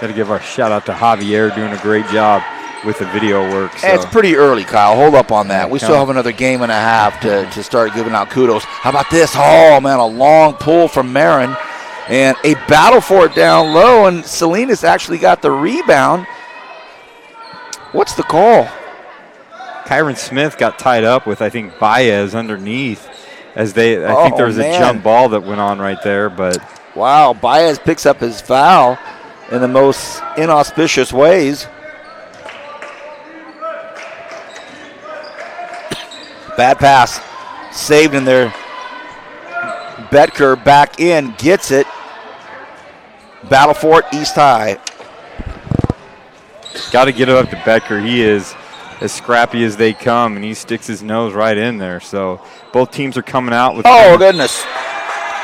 Got to give our shout out to Javier, doing a great job with the video work. So. It's pretty early, Kyle. Hold up on that. We still have another game and a half to start giving out kudos. How about this? Oh, man, a long pull from Marin. And a battle for it down low, and Salinas actually got the rebound. What's the call? Kyron Smith got tied up with, I think, Baez underneath. I think there was a jump ball that went on right there. But wow, Baez picks up his foul in the most inauspicious ways. Bad pass. Saved in there. Betker back in. Gets it. Battle for it. East High. Got to get it up to Betker. He is as scrappy as they come, and he sticks his nose right in there. So both teams are coming out with. Oh, goodness.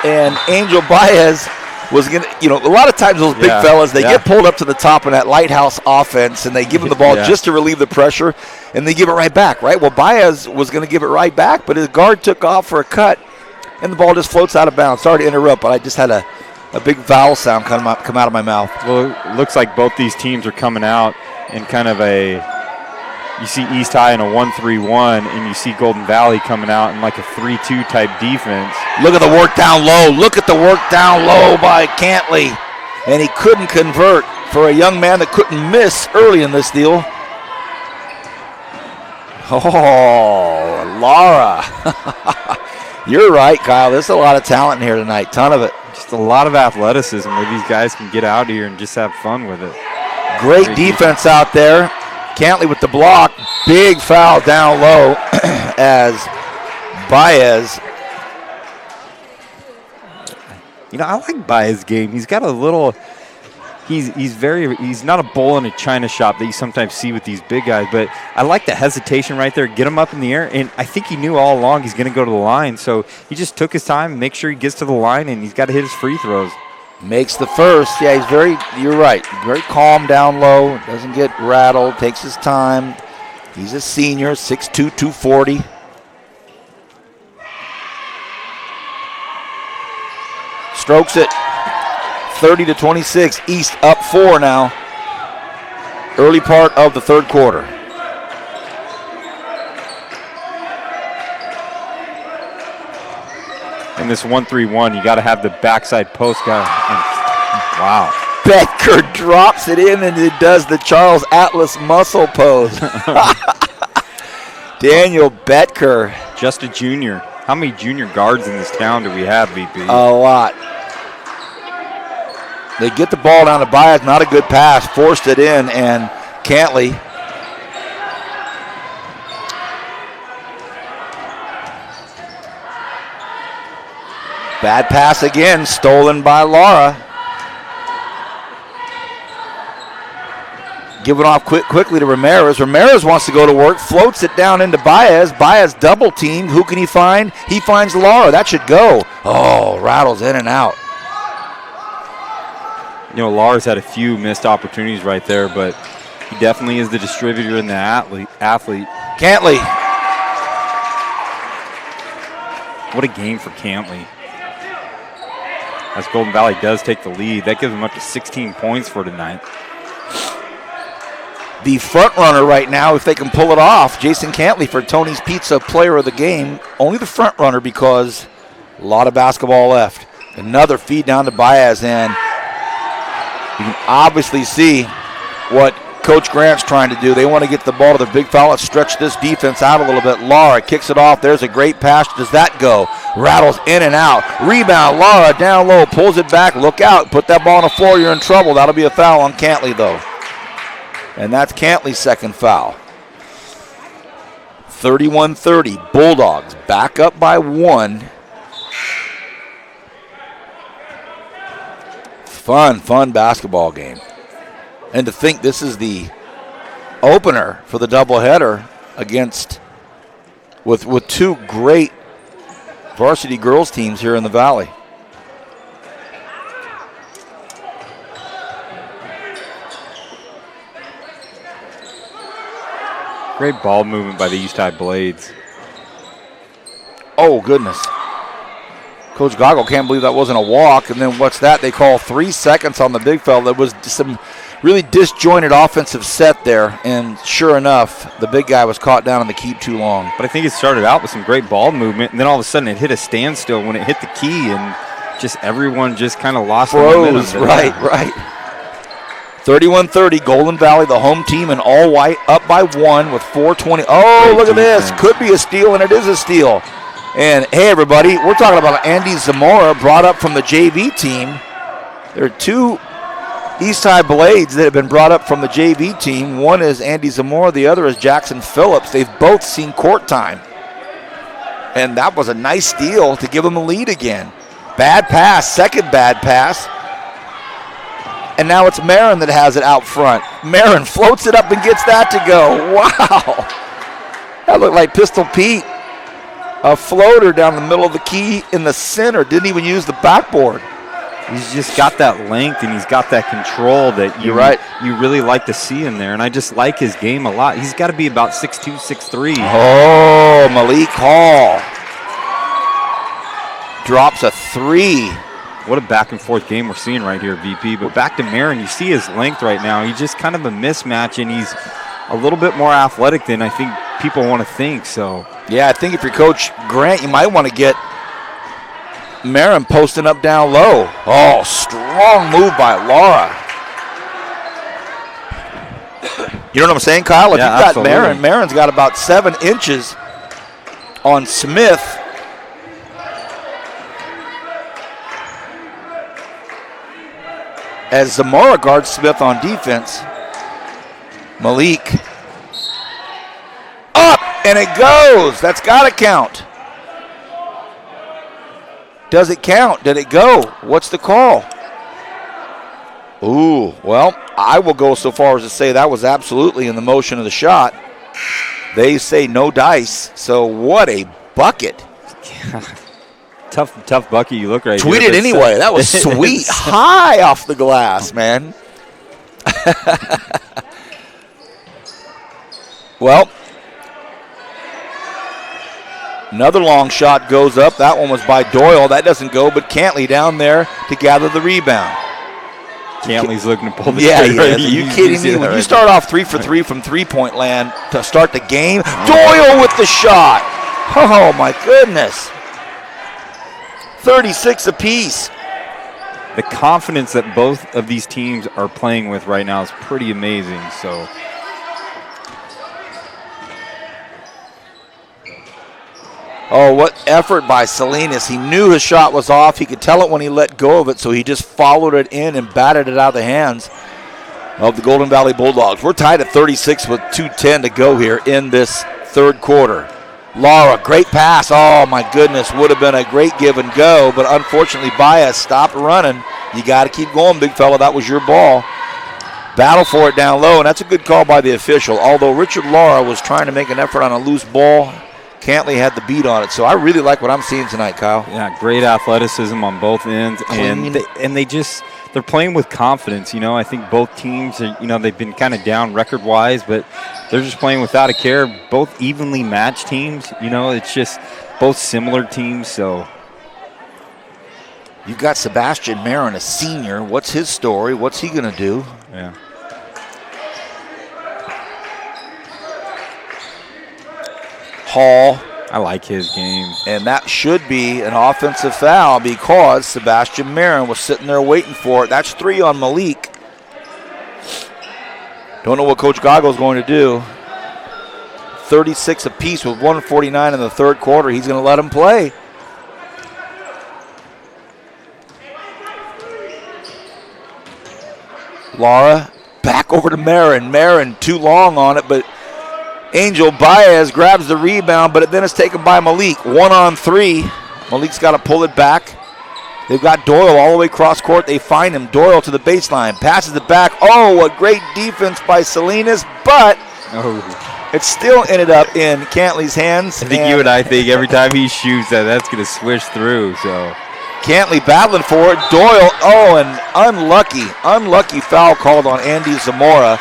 And Angel Baez was going to, a lot of times those big fellas, they get pulled up to the top in that lighthouse offense, and they give them the ball just to relieve the pressure, and they give it right back, right? Well, Baez was going to give it right back, but his guard took off for a cut, and the ball just floats out of bounds. Sorry to interrupt, but I just had a big vowel sound come out of my mouth. Well, it looks like both these teams are coming out in kind of you see East High in a 1-3-1, and you see Golden Valley coming out in like a 3-2 type defense. Look at the work down low. Look at the work down low by Cantley. And he couldn't convert for a young man that couldn't miss early in this deal. Oh, Laura. You're right, Kyle. There's a lot of talent in here tonight. Ton of it. Just a lot of athleticism where these guys can get out here and just have fun with it. Great defense out there. Cantley with the block. Big foul down low as Baez. I like Baez's game. He's got a little. He's not a bull in a china shop that you sometimes see with these big guys, but I like the hesitation right there. Get him up in the air, and I think he knew all along he's going to go to the line, so he just took his time, make sure he gets to the line, and he's got to hit his free throws. Makes the first. Yeah, you're right. Very calm down low. Doesn't get rattled. Takes his time. He's a senior, 6'2", 240. Strokes it. 30-26. East up 4 now. Early part of the third quarter. In this 1-3-1, you got to have the backside post guy. Wow. Betker drops it in, and it does the Charles Atlas muscle pose. Daniel Betker. Just a junior. How many junior guards in this town do we have, VP? A lot. They get the ball down to Baez. Not a good pass. Forced it in, and Cantley. Bad pass again, stolen by Lara. Give it off quickly to Ramirez. Ramirez wants to go to work, floats it down into Baez. Baez double teamed. Who can he find? He finds Lara. That should go. Oh, rattles in and out. Lara's had a few missed opportunities right there, but he definitely is the distributor and the athlete. Cantley. What a game for Cantley. As Golden Valley does take the lead, that gives them up to 16 points for tonight. The front runner right now, if they can pull it off, Jason Cantley for Tony's Pizza Player of the Game. Only the front runner because a lot of basketball left. Another feed down to Baez, and you can obviously see what Coach Grant's trying to do. They want to get the ball to the big foul. Let's stretch this defense out a little bit. Lara kicks it off. There's a great pass. Does that go? Rattles in and out. Rebound. Lara down low. Pulls it back. Look out. Put that ball on the floor. You're in trouble. That'll be a foul on Cantley, though. And that's Cantley's second foul. 31-30. Bulldogs back up by 1. Fun basketball game. And to think this is the opener for the doubleheader with two great varsity girls teams here in the Valley. Great ball movement by the East High Blades. Oh, goodness. Coach Goggle can't believe that wasn't a walk. And then what's that? They call 3 seconds on the big fella. There was some really disjointed offensive set there. And sure enough, the big guy was caught down on the keep too long. But I think it started out with some great ball movement. And then all of a sudden it hit a standstill when it hit the key. And just everyone just kind of lost the momentum. Right. 31-30, Golden Valley, the home team in all white, up by 1 with 4:20. Oh, look at this. Could be a steal, and it is a steal. And, hey, everybody, we're talking about Andy Zamora brought up from the JV team. There are 2 East High Blades that have been brought up from the JV team. One is Andy Zamora. The other is Jackson Phillips. They've both seen court time. And that was a nice steal to give them a lead again. Bad pass, second bad pass. And now it's Marin that has it out front. Marin floats it up and gets that to go. Wow. That looked like Pistol Pete. A floater down the middle of the key in the center. Didn't even use the backboard. He's just got that length and he's got that control that you really like to see in there. And I just like his game a lot. He's got to be about 6'2", 6'3". Oh, Malik Hall drops a 3. What a back and forth game we're seeing right here, VP. But back to Marin, you see his length right now. He's just kind of a mismatch, and he's a little bit more athletic than I think people want to think. So yeah, I think if you're Coach Grant, you might want to get Marin posting up down low. Oh, strong move by Laura. You know what I'm saying, Kyle? If yeah, you've got absolutely. Marin's got about 7 inches on Smith. As Zamora guards Smith on defense. Malik. Up, and it goes. That's got to count. Does it count? Did it go? What's the call? Ooh, well, I will go so far as to say that was absolutely in the motion of the shot. They say no dice, so what a bucket. Tough bucket you look right here. Tweet it anyway. That was sweet. High off the glass, man. Well, another long shot goes up. That one was by Doyle. That doesn't go, but Cantley down there to gather the rebound. Cantley's looking to pull the trigger. trigger. Are you kidding me? When you start off 3 for 3 from three-point land to start the game, Doyle with the shot. Oh, my goodness. 36 apiece. The confidence that both of these teams are playing with right now is pretty amazing. So, oh, what effort by Salinas. He knew his shot was off. He could tell it when he let go of it, so he just followed it in and batted it out of the hands of the Golden Valley Bulldogs. We're tied at 36 with 2:10 to go here in this third quarter. Laura, great pass. Oh, my goodness. Would have been a great give and go, but unfortunately, Baez stopped running. You got to keep going, big fella. That was your ball. Battle for it down low, and that's a good call by the official. Although Richard Laura was trying to make an effort on a loose ball, Cantley had the beat on it. So I really like what I'm seeing tonight, Kyle. yeah, great athleticism on both ends. Clean. And they're playing with confidence. You know, I think both teams, they've been kind of down record-wise, but they're just playing without a care. Both evenly matched teams. It's just both similar teams. So you've got Sebastian Marin, a senior. What's his story? What's he going to do? Yeah. Hall. I like his game. And that should be an offensive foul because Sebastian Marin was sitting there waiting for it. That's 3 on Malik. Don't know what Coach Goggo's going to do. 36 apiece with 1:49 in the third quarter. He's going to let him play. Laura back over to Marin. Marin too long on it, but Angel Baez grabs the rebound, but then it's taken by Malik. 1-on-3. Malik's got to pull it back. They've got Doyle all the way across court. They find him. Doyle to the baseline. Passes it back. Oh, a great defense by Salinas, but it still ended up in Cantley's hands. I think you and I think every time he shoots that's going to swish through. So Cantley battling for it. Doyle, an unlucky foul called on Andy Zamora.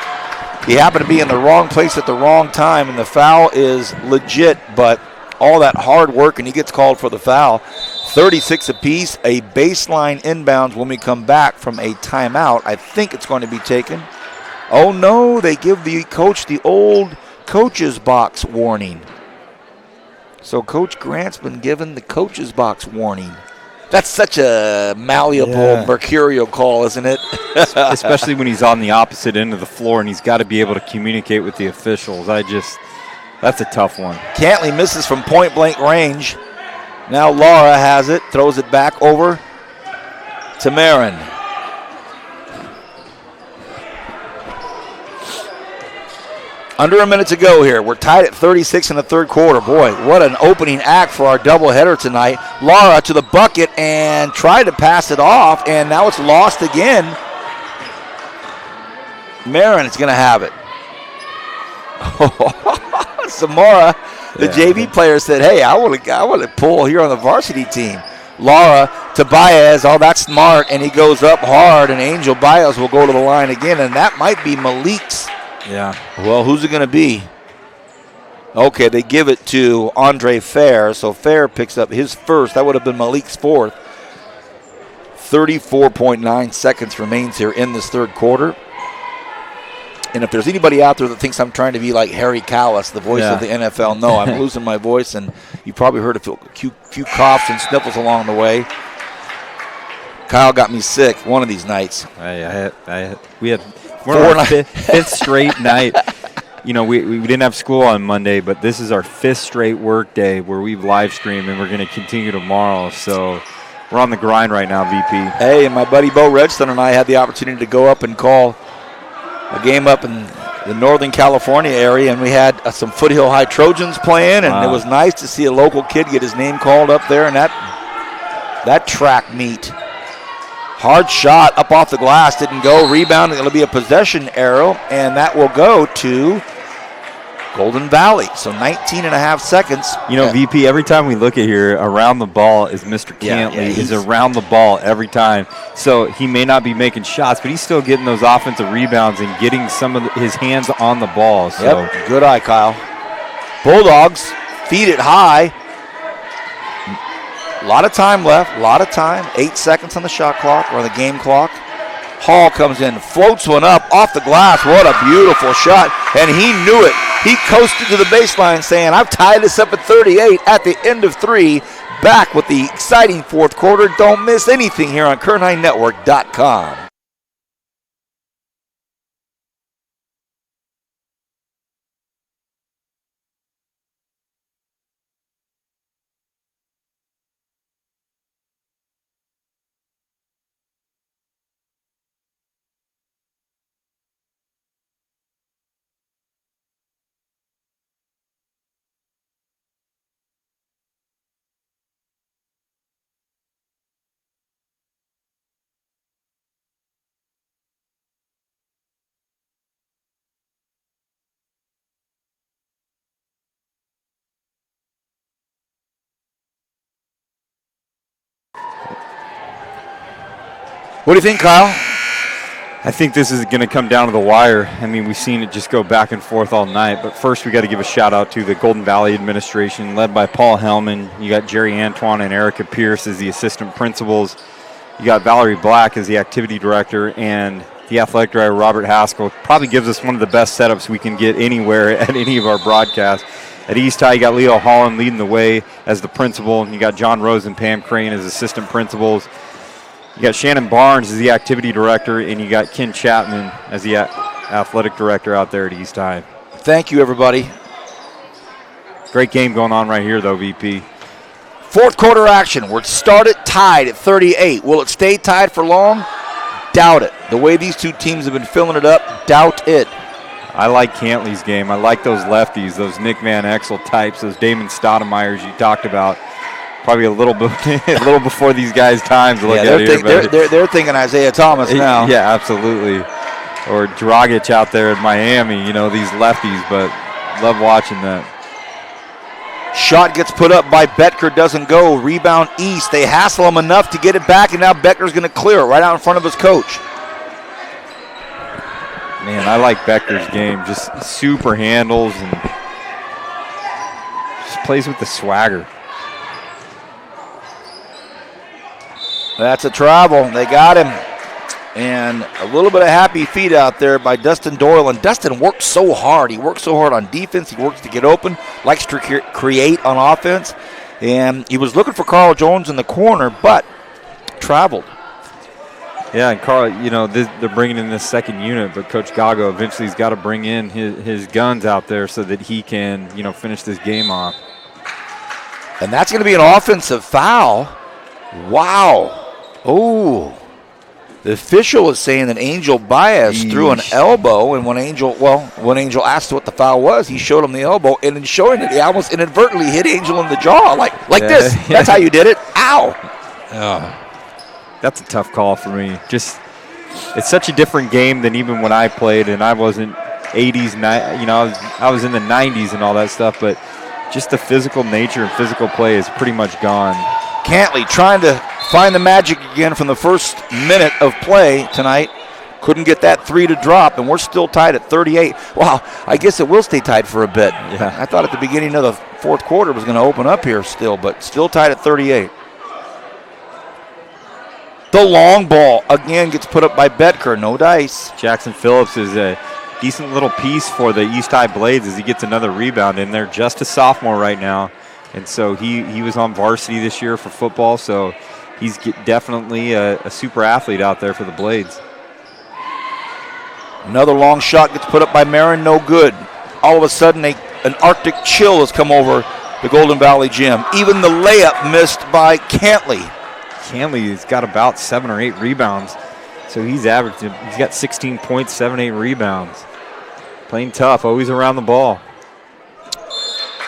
He happened to be in the wrong place at the wrong time, and the foul is legit, but all that hard work, and he gets called for the foul. 36 apiece, a baseline inbounds when we come back from a timeout. I think it's going to be taken. Oh, no, they give the coach the old coach's box warning. So Coach Grant's been given the coach's box warning. That's such a malleable, mercurial call, isn't it? Especially when he's on the opposite end of the floor and he's got to be able to communicate with the officials. That's a tough one. Cantley misses from point-blank range. Now Laura has it, throws it back over to Marin. Under a minute to go here. We're tied at 36 in the third quarter. Boy, what an opening act for our doubleheader tonight. Laura to the bucket and tried to pass it off, and now it's lost again. Marin is going to have it. Samora, the JV player, said, hey, I want to pull here on the varsity team. Laura to Baez. Oh, that's smart. And he goes up hard, and Angel Baez will go to the line again, and that might be Malik's. Yeah. Well, who's it going to be? Okay, they give it to Andre Fair, so Fair picks up his first. That would have been Malik's fourth. 34.9 seconds remains here in this third quarter. And if there's anybody out there that thinks I'm trying to be like Harry Kalas, the voice of the NFL, no, I'm losing my voice, and you probably heard a few coughs and sniffles along the way. Kyle got me sick one of these nights. We had our fifth straight night. You know, we didn't have school on Monday, but this is our fifth straight work day where we've live streamed, and we're going to continue tomorrow. So we're on the grind right now, VP. Hey, and my buddy Bo Redstone and I had the opportunity to go up and call a game up in the Northern California area, and we had some Foothill High Trojans playing, and it was nice to see a local kid get his name called up there in that track meet. Hard shot up off the glass, didn't go. Rebound, it'll be a possession arrow, and that will go to Golden Valley. So 19 and a half seconds. You know, VP, every time we look at here, around the ball is Mr. Cantley. He's around the ball every time. So he may not be making shots, but he's still getting those offensive rebounds and getting some of his hands on the ball. So. Yep, good eye, Kyle. Bulldogs feed it high. A lot of time left, 8 seconds on the shot clock or the game clock. Hall comes in, floats one up off the glass. What a beautiful shot, and he knew it. He coasted to the baseline saying, I've tied this up at 38 at the end of 3. Back with the exciting fourth quarter. Don't miss anything here on KernHighNetwork.com. What do you think, Kyle? I think this is going to come down to the wire. I mean, we've seen it just go back and forth all night. But first, we got to give a shout-out to the Golden Valley administration, led by Paul Hellman. You got Jerry Antoine and Erica Pierce as the assistant principals. You got Valerie Black as the activity director, and the athletic director, Robert Haskell. Probably gives us one of the best setups we can get anywhere at any of our broadcasts. At East High, you got Leo Holland leading the way as the principal. You got John Rose and Pam Crane as assistant principals. You got Shannon Barnes as the activity director, and you got Ken Chapman as the athletic director out there at East High. Thank you, everybody. Great game going on right here, though, VP. Fourth quarter action. We're started tied at 38. Will it stay tied for long? Doubt it. The way these two teams have been filling it up, doubt it. I like Cantley's game. I like those lefties, those Nick Van Exel types, those Damon Stoudemire's you talked about. Probably a little before these guys' times to look at here. They're thinking Isaiah Thomas now. Yeah, absolutely. Or Dragic out there in Miami, you know, these lefties, but love watching that. Shot gets put up by Betker, doesn't go. Rebound East. They hassle him enough to get it back, and now Betker's going to clear it right out in front of his coach. Man, I like Becker's game. Just super handles and just plays with the swagger. That's a travel. They got him. And a little bit of happy feet out there by Dustin Doyle. And Dustin works so hard. He works so hard on defense. He works to get open, likes to create on offense. And he was looking for Carl Jones in the corner, but traveled. Yeah, and Carl, you know, they're bringing in this second unit, but Coach Gago eventually has got to bring in his guns out there so that he can, you know, finish this game off. And that's going to be an offensive foul. Wow. Oh, the official is saying that Angel Baez threw an elbow, and when Angel asked what the foul was, he showed him the elbow, and in showing it, he almost inadvertently hit Angel in the jaw, like this. That's how you did it. Ow. Oh, that's a tough call for me. Just it's such a different game than even when I played, and I wasn't 80s, I was in the 90s and all that stuff, but just the physical nature and physical play is pretty much gone. Cantley trying to find the magic again from the first minute of play tonight. Couldn't get that 3 to drop, and we're still tied at 38. Wow, I guess it will stay tied for a bit. Yeah. I thought at the beginning of the fourth quarter it was going to open up here still, but still tied at 38. The long ball again gets put up by Betker. No dice. Jackson Phillips is a decent little piece for the East High Blades as he gets another rebound in there. Just a sophomore right now, and so he was on varsity this year for football, so he's definitely a super athlete out there for the Blades. Another long shot gets put up by Marin. No good. All of a sudden, an Arctic chill has come over the Golden Valley Gym. Even the layup missed by Cantley. Cantley's got about 7 or 8 rebounds, so he's got 16 points, 7, 8 rebounds. Playing tough, always around the ball.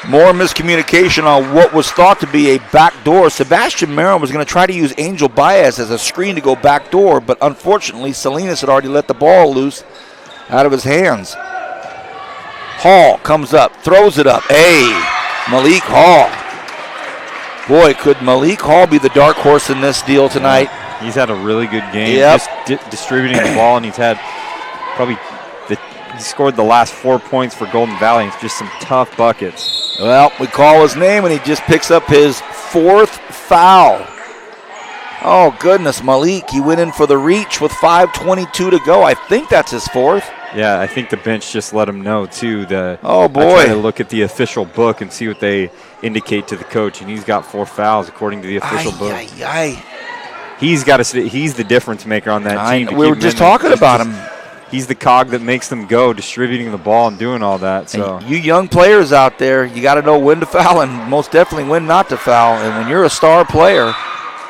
More miscommunication on what was thought to be a backdoor. Sebastian Marin was going to try to use Angel Baez as a screen to go backdoor, but unfortunately Salinas had already let the ball loose out of his hands. Hall comes up, throws it up. Hey, Malik Hall. Boy, could Malik Hall be the dark horse in this deal tonight? Yeah, he's had a really good game. Yep. Just distributing the ball, and he's had probably he scored the last 4 points for Golden Valley. It's just some tough buckets. Well, we call his name, and he just picks up his 4th foul. Oh, goodness, Malik. He went in for the reach with 5:22 to go. I think that's his 4th. Yeah, I think the bench just let him know, too. Oh, boy. I try to look at the official book and see what they indicate to the coach, and he's got 4 fouls according to the official book. He's the difference maker on that team. We were just talking about him. He's the cog that makes them go, distributing the ball and doing all that. So and you young players out there, you got to know when to foul and most definitely when not to foul. And when you're a star player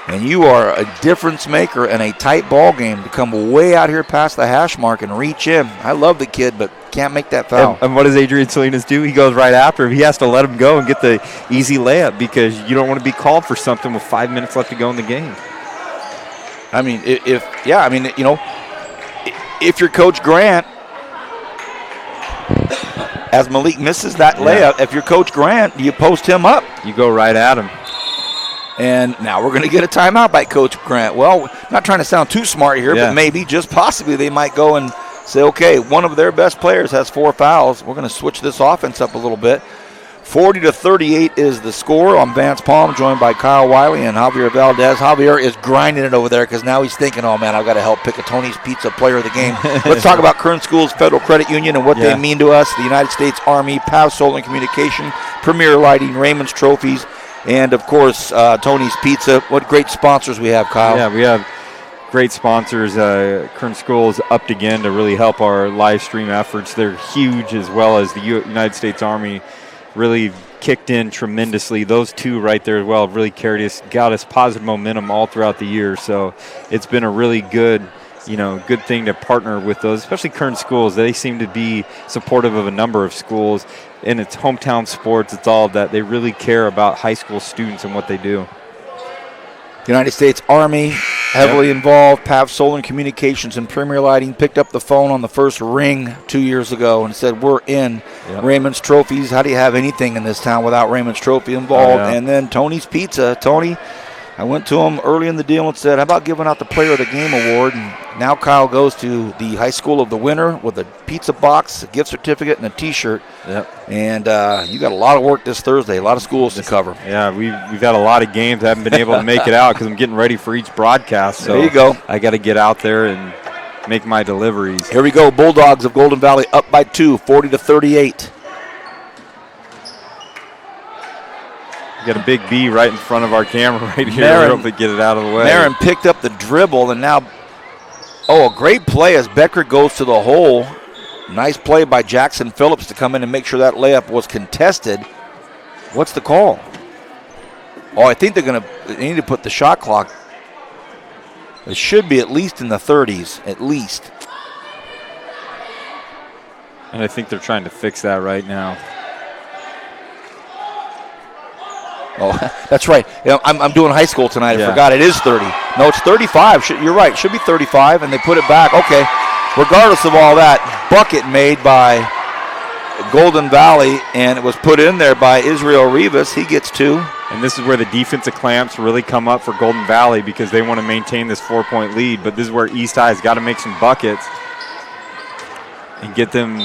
and you are a difference maker in a tight ball game, to come way out here past the hash mark and reach in. I love the kid, but can't make that foul. And what does Adrian Salinas do? He goes right after him. He has to let him go and get the easy layup because you don't want to be called for something with 5 minutes left to go in the game. I mean, if you're Coach Grant, as Malik misses that layup, if you're Coach Grant, you post him up. You go right at him. And now we're going to get a timeout by Coach Grant. Well, not trying to sound too smart here, but maybe, just possibly, they might go and say, okay, one of their best players has 4 fouls. We're going to switch this offense up a little bit. 40-38 is the score. I'm Vance Palm, joined by Kyle Wiley and Javier Valdez. Javier is grinding it over there because now he's thinking, oh, man, I've got to help pick a Tony's Pizza player of the game. Let's talk about Kern Schools Federal Credit Union and what they mean to us. The United States Army, PAV Solar and Communication, Premier Lighting, Raymond's Trophies, and, of course, Tony's Pizza. What great sponsors we have, Kyle. Yeah, we have great sponsors. Kern Schools upped again to really help our live stream efforts. They're huge, as well as the United States Army really kicked in tremendously. Those two right there as well really carried us, got us positive momentum all throughout the year. So it's been a really good thing to partner with those, especially Kern Schools. They seem to be supportive of a number of schools, and it's hometown sports. It's all of that. They really care about high school students and what they do. United States Army, heavily involved. PAV Solar and Communications and Premier Lighting picked up the phone on the first ring 2 years ago and said, we're in. Raymond's Trophies. How do you have anything in this town without Raymond's Trophy involved? And then Tony's Pizza. Tony, I went to him early in the deal and said, how about giving out the Player of the Game award? And now Kyle goes to the High School of the Winner with a pizza box, a gift certificate, and a T-shirt. And you got a lot of work this Thursday, a lot of schools to cover. Yeah, we've had a lot of games. I haven't been able to make it out because I'm getting ready for each broadcast. So there you go. I got to get out there and make my deliveries. Here we go. Bulldogs of Golden Valley up by 2, 40-38. Got a big B right in front of our camera right here. I hope they get it out of the way. Marin picked up the dribble, and now, a great play as Becker goes to the hole. Nice play by Jackson Phillips to come in and make sure that layup was contested. What's the call? I think they need to put the shot clock. It should be at least in the 30s, at least. And I think they're trying to fix that right now. Oh, that's right. I'm doing high school tonight. Yeah. I forgot it is 30. No, it's 35. You're right. It should be 35, and they put it back. Okay. Regardless of all that, bucket made by Golden Valley, and it was put in there by Israel Rivas. He gets 2. And this is where the defensive clamps really come up for Golden Valley because they want to maintain this 4-point lead. But this is where East High has got to make some buckets and get them.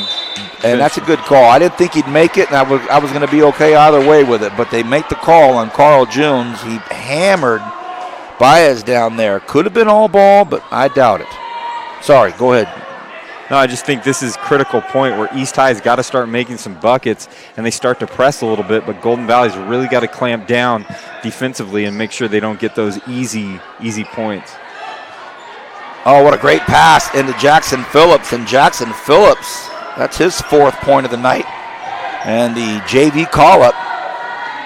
And that's a good call. I didn't think he'd make it, and I was going to be okay either way with it. But they make the call on Carl Jones. He hammered Baez down there. Could have been all ball, but I doubt it. Sorry, go ahead. No, I just think this is a critical point where East High's got to start making some buckets, and they start to press a little bit, but Golden Valley's really got to clamp down defensively and make sure they don't get those easy points. Oh, what a great pass into Jackson Phillips. And Jackson Phillips, that's his 4th point of the night. And the JV call-up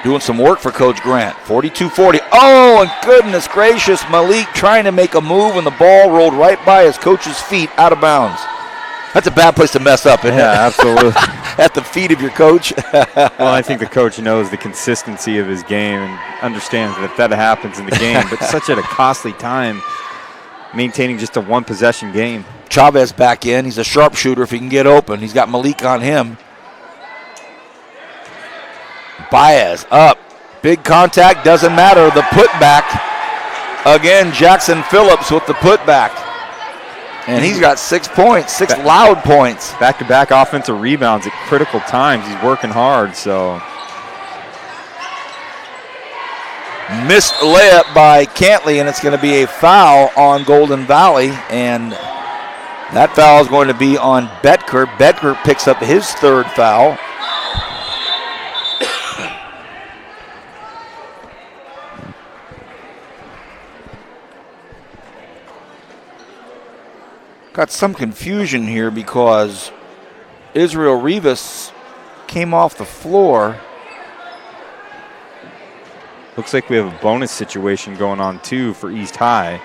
doing some work for Coach Grant. 42-40. Oh, and goodness gracious, Malik trying to make a move, and the ball rolled right by his coach's feet out of bounds. That's a bad place to mess up, isn't it? Yeah, absolutely. At the feet of your coach. Well, I think the coach knows the consistency of his game and understands that happens in the game, but such at a costly time, maintaining just a 1-possession game. Chavez back in. He's a sharpshooter if he can get open. He's got Malik on him. Baez up. Big contact, doesn't matter. The putback. Again, Jackson Phillips with the putback. And he's got 6 points, 6 loud points. Back-to-back offensive rebounds at critical times. He's working hard, so. Missed layup by Cantley, and it's going to be a foul on Golden Valley. And that foul is going to be on Betker. Betker picks up his 3rd foul. Got some confusion here because Israel Rivas came off the floor. Looks like we have a bonus situation going on, too, for East High.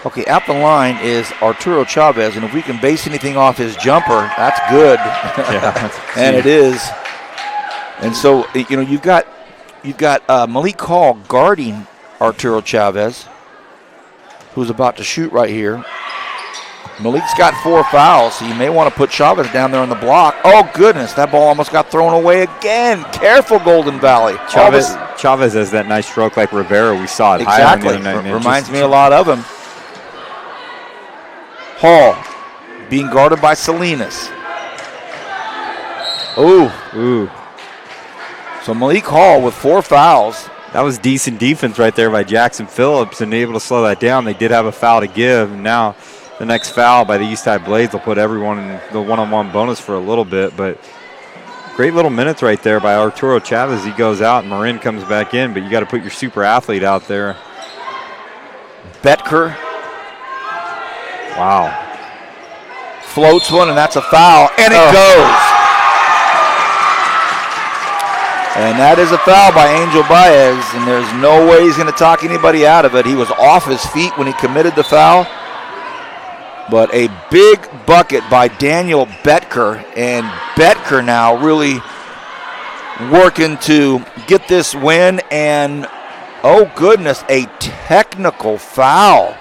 Okay, at the line is Arturo Chavez, and if we can base anything off his jumper, that's good. Yeah, and it is. And so, you've got Malik Hall guarding Arturo Chavez, who's about to shoot right here. Malik's got 4 fouls, so you may want to put Chavez down there on the block. Oh, goodness, that ball almost got thrown away again. Careful, Golden Valley. Chavez has that nice stroke like Rivera we saw at Highland the other night. Reminds me a lot of him. Hall being guarded by Salinas. Ooh. So Malik Hall with 4 fouls. That was decent defense right there by Jackson Phillips and able to slow that down. They did have a foul to give, and now the next foul by the East High Blades will put everyone in the one-on-one bonus for a little bit. But great little minutes right there by Arturo Chavez. He goes out, and Marin comes back in, but you got to put your super athlete out there. Betker. Wow. Floats one, and that's a foul, and it goes. And that is a foul by Angel Baez, and there's no way he's going to talk anybody out of it. He was off his feet when he committed the foul. But a big bucket by Daniel Betker, and Betker now really working to get this win, and oh goodness, a technical foul.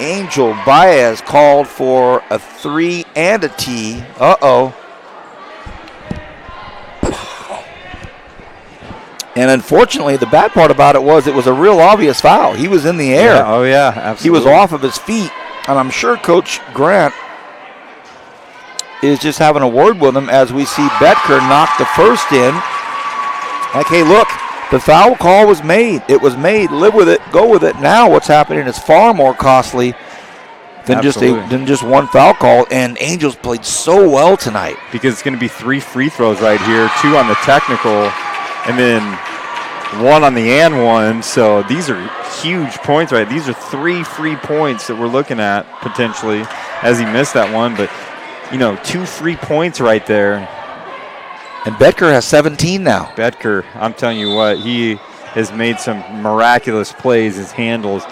Angel Baez called for a 3 and a T. And unfortunately, the bad part about it was a real obvious foul. He was in the air. Yeah, absolutely. He was off of his feet. And I'm sure Coach Grant is just having a word with him as we see Betker knock the first in. Like, hey, look, the foul call was made. It was made. Live with it. Go with it. Now what's happening is far more costly than just one foul call. And Angels played so well tonight. Because it's going to be 3 free throws right here, 2 on the technical, and then 1 on the and 1. So these are huge points, right? These are 3 free points that we're looking at potentially as he missed that one. But, 2 free points right there. And Betker has 17 now. Betker, I'm telling you what, he has made some miraculous plays. His handles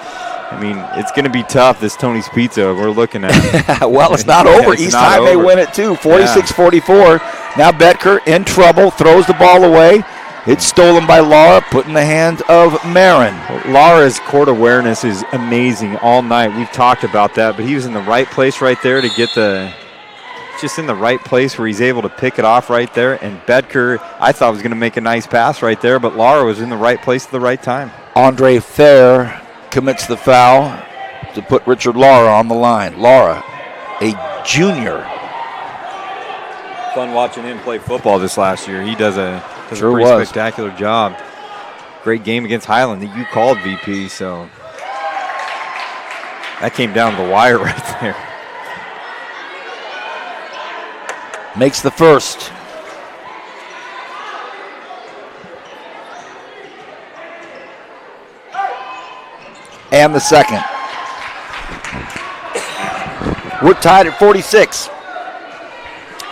I mean, it's going to be tough, this Tony's Pizza we're looking at. Well, it's not over. It's East not High may over. win it too, 46-44. Now Betker in trouble, throws the ball away. It's stolen by Laura, put in the hand of Marin. Laura's court awareness is amazing all night. We've talked about that, but he was in the right place right there to get just in the right place where he's able to pick it off right there. And Betker, I thought was going to make a nice pass right there, but Laura was in the right place at the right time. Andre Fair commits the foul to put Richard Laura on the line. Laura, a junior. Fun watching him play football this last year. He does a Sure pretty was. spectacular job. Great game against Highland that you called, VP, so that came down to the wire right there. Makes the first. And the second. We're tied at 46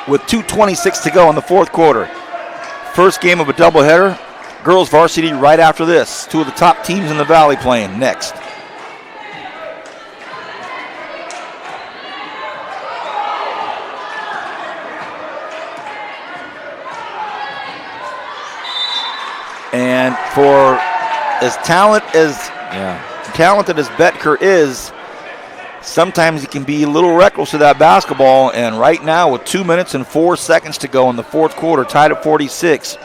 with 2:26 to go in the fourth quarter. First game of a doubleheader. Girls varsity right after this. Two of the top teams in the Valley playing next. And for as talented as Betker is, sometimes he can be a little reckless with that basketball. And right now, with 2 minutes and 4 seconds to go in the fourth quarter, tied at 46.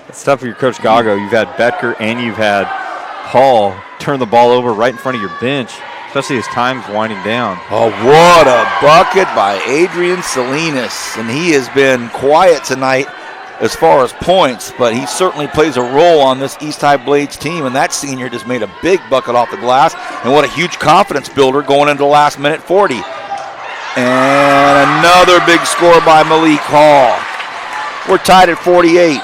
It's tough for your coach Gago. You've had Betker and you've had Hall turn the ball over right in front of your bench, especially as time's winding down. Oh, what a bucket by Adrian Salinas. And he has been quiet tonight as far as points, but he certainly plays a role on this East High Blades team, and that senior just made a big bucket off the glass, and what a huge confidence builder going into the last minute 40. And another big score by Malik Hall. We're tied at 48.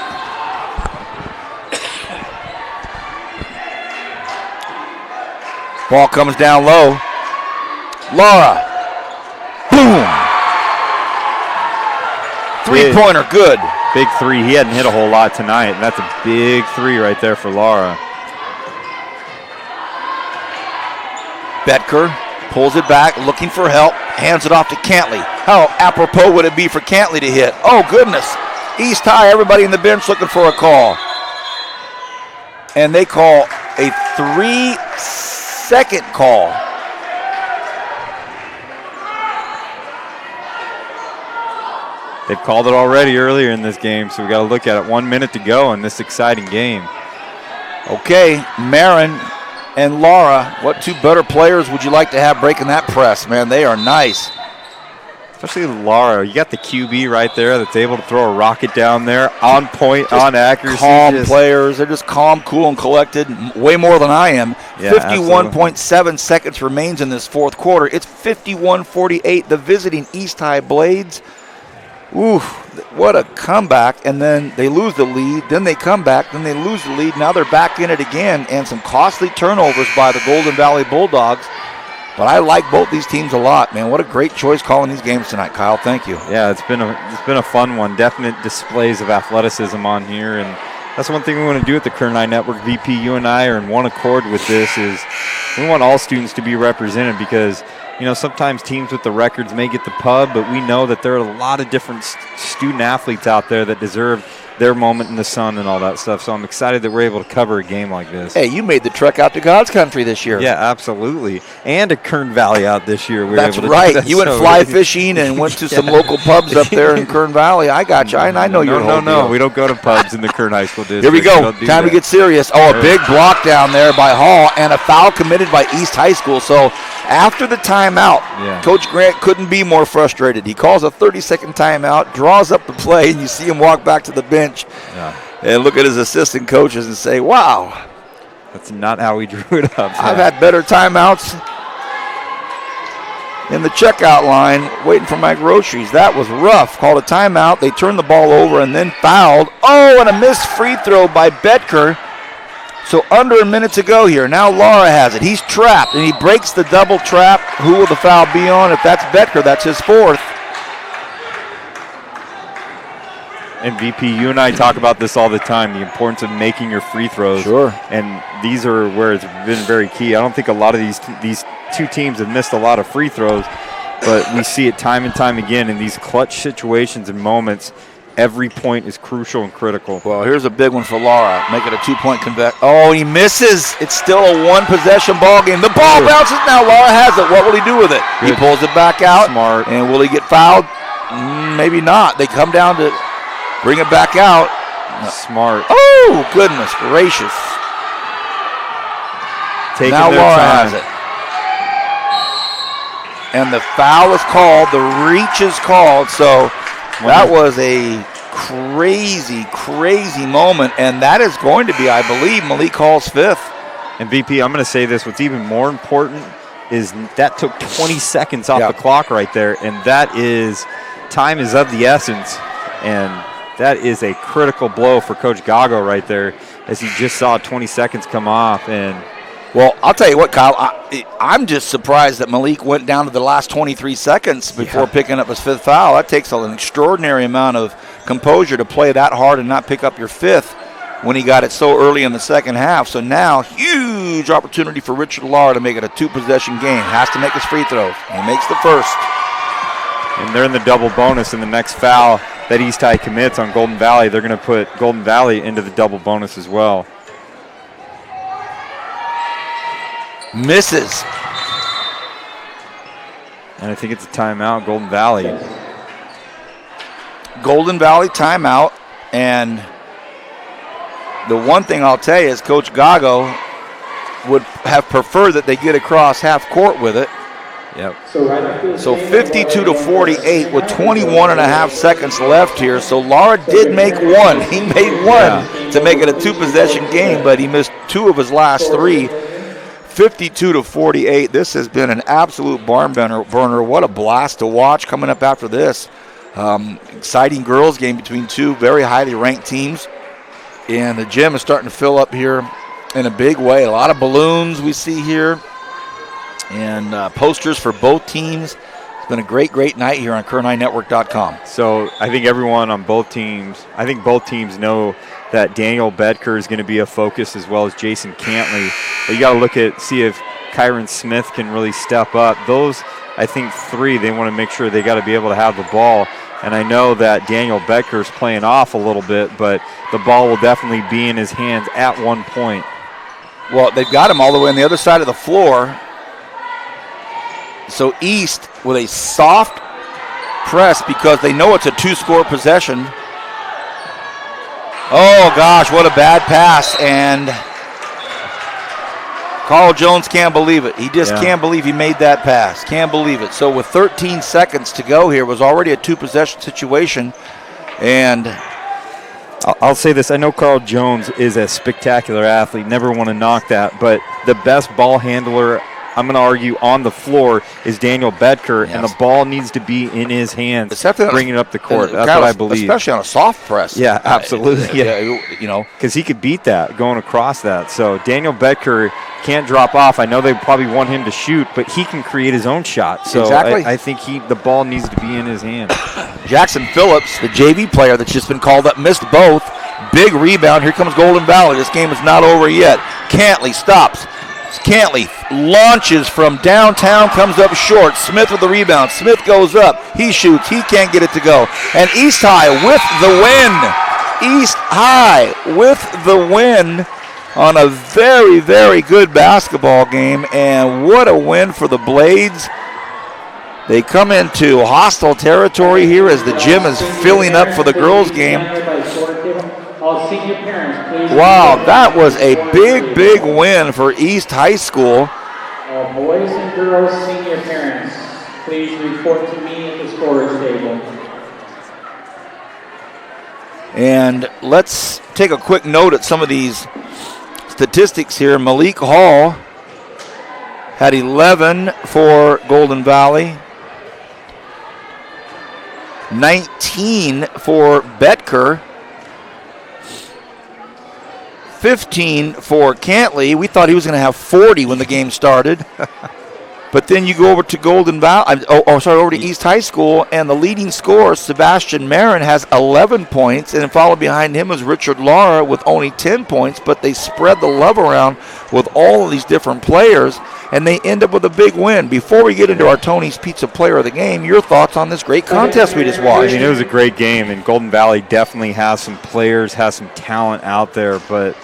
Ball comes down low. Laura. Boom. Three-pointer, good. Big three. He hadn't hit a whole lot tonight, and that's a big three right there for Laura. Betker pulls it back, looking for help, hands it off to Cantley. How apropos would it be for Cantley to hit? Oh, goodness. East High, everybody in the bench looking for a call. And they call a 3-second call. They've called it already earlier in this game, so we got to look at it. 1 minute to go in this exciting game. Okay, Marin and Laura, what two better players would you like to have breaking that press, man? They are nice. Especially Laura. You got the QB right there that's able to throw a rocket down there, on point, on accuracy. Calm players. They're just calm, cool, and collected, way more than I am. Yeah, 51.7 seconds remains in this fourth quarter. It's 51-48, the visiting East High Blades. Ooh, what a comeback. And then they lose the lead. Then they come back. Then they lose the lead. Now they're back in it again. And some costly turnovers by the Golden Valley Bulldogs. But I like both these teams a lot, man. What a great choice calling these games tonight, Kyle. Thank you. Yeah, it's been a fun one. Definite displays of athleticism on here. And that's one thing we want to do at the Kern High Network. VP, you and I are in one accord with this is we want all students to be represented because you know, sometimes teams with the records may get the pub, but we know that there are a lot of different student athletes out there that deserve their moment in the sun and all that stuff. So I'm excited that we're able to cover a game like this. Hey, you made the trek out to God's country this year. Yeah, absolutely. And to Kern Valley out this year. That's right. You went fly fishing and went to some local pubs up there in Kern Valley. I got you. I know you're No, we don't go to pubs in the Kern High School district. Here we go. Time to get serious. Oh, a big block down there by Hall and a foul committed by East High School. So after the timeout, Coach Grant couldn't be more frustrated. He calls a 30-second timeout, draws up the play, and you see him walk back to the bench and look at his assistant coaches and say, wow. That's not how we drew it up. I've had better timeouts in the checkout line waiting for my groceries. That was rough. Called a timeout. They turned the ball over and then fouled. Oh, and a missed free throw by Betker. So under a minute to go here. Now Laura has it. He's trapped, and he breaks the double trap. Who will the foul be on? If that's Betker, that's his fourth. And VP, you and I talk about this all the time, the importance of making your free throws. Sure. And these are where it's been very key. I don't think a lot of these two teams have missed a lot of free throws, but we see it time and time again in these clutch situations and moments. Every point is crucial and critical. Well, here's a big one for Lara. Make it a 2-point convert. Oh, he misses. It's still a one-possession ball game. The ball bounces now. Lara has it. What will he do with it? Good. He pulls it back out. Smart. And will he get fouled? Maybe not. They come down to bring it back out. Smart. Oh, goodness gracious. Taking now their Lara time. has it. And the foul is called. The reach is called. So that was a crazy, crazy moment. And that is going to be, I believe, Malik Hall's fifth. And VP, I'm going to say this. What's even more important is that took 20 seconds off the clock right there. And that is, time is of the essence. And that is a critical blow for Coach Gago right there, as he just saw 20 seconds come off. And well, I'll tell you what, Kyle, I'm just surprised that Malik went down to the last 23 seconds before picking up his fifth foul. That takes an extraordinary amount of composure to play that hard and not pick up your fifth when he got it so early in the second half. So now, huge opportunity for Richard Lara to make it a two-possession game. Has to make his free throws. He makes the first. And they're in the double bonus, and the next foul that East High commits on Golden Valley, they're going to put Golden Valley into the double bonus as well. Misses. And I think it's a timeout, Golden Valley. Golden Valley timeout. And the one thing I'll tell you is Coach Gago would have preferred that they get across half court with it. Yep. So 52-48 with 21 and a half seconds left here. So Lara did make one. He made one to make it a two-possession game, but he missed two of his last three. 52-48. This has been an absolute barn burner. What a blast to watch coming up after this. Exciting girls game between two very highly ranked teams. And the gym is starting to fill up here in a big way. A lot of balloons we see here. And posters for both teams. It's been a great, great night here on KernHighNetwork.com. So I think everyone on both teams, both teams know that Daniel Bedker is going to be a focus, as well as Jason Cantley. But you got to see if Kyron Smith can really step up. Those, I think, three, they want to make sure they got to be able to have the ball. And I know that Daniel Bedker is playing off a little bit, but the ball will definitely be in his hands at one point. Well, they've got him all the way on the other side of the floor. So East with a soft press because they know it's a two-score possession. Oh, gosh, what a bad pass. And Carl Jones can't believe it. He just can't believe he made that pass. Can't believe it. So with 13 seconds to go here, it was already a two-possession situation. And I'll say this. I know Carl Jones is a spectacular athlete. Never want to knock that. But the best ball handler, I'm going to argue, on the floor is Daniel Bedker, and the ball needs to be in his hands, bringing it up the court. That's what I believe. Especially on a soft press. Yeah, absolutely. Because he could beat that going across that. So Daniel Bedker can't drop off. I know they probably want him to shoot, but he can create his own shot. So I think the ball needs to be in his hands. Jackson Phillips, the JV player that's just been called up, missed both. Big rebound. Here comes Golden Valley. This game is not over yet. Cantley stops. Cantley launches from downtown, comes up short. Smith with the rebound. Smith goes up. He shoots. He can't get it to go. And East High with the win. East High with the win on a very, very good basketball game. And what a win for the Blades. They come into hostile territory here as the gym is filling up for the girls' game. Wow, that was a big, big win for East High School. All boys and girls senior parents, please report to me at the storage table. And let's take a quick note at some of these statistics here. Malik Hall had 11 for Golden Valley. 19 for Bedker. 15 for Cantley. We thought he was going to have 40 when the game started. But then you go over to Golden Valley, over to East High School, and the leading scorer, Sebastian Marin, has 11 points, and followed behind him is Richard Lara with only 10 points, but they spread the love around with all of these different players, and they end up with a big win. Before we get into our Tony's Pizza Player of the Game, your thoughts on this great contest we just watched? I mean, it was a great game, and Golden Valley definitely has some players, has some talent out there, but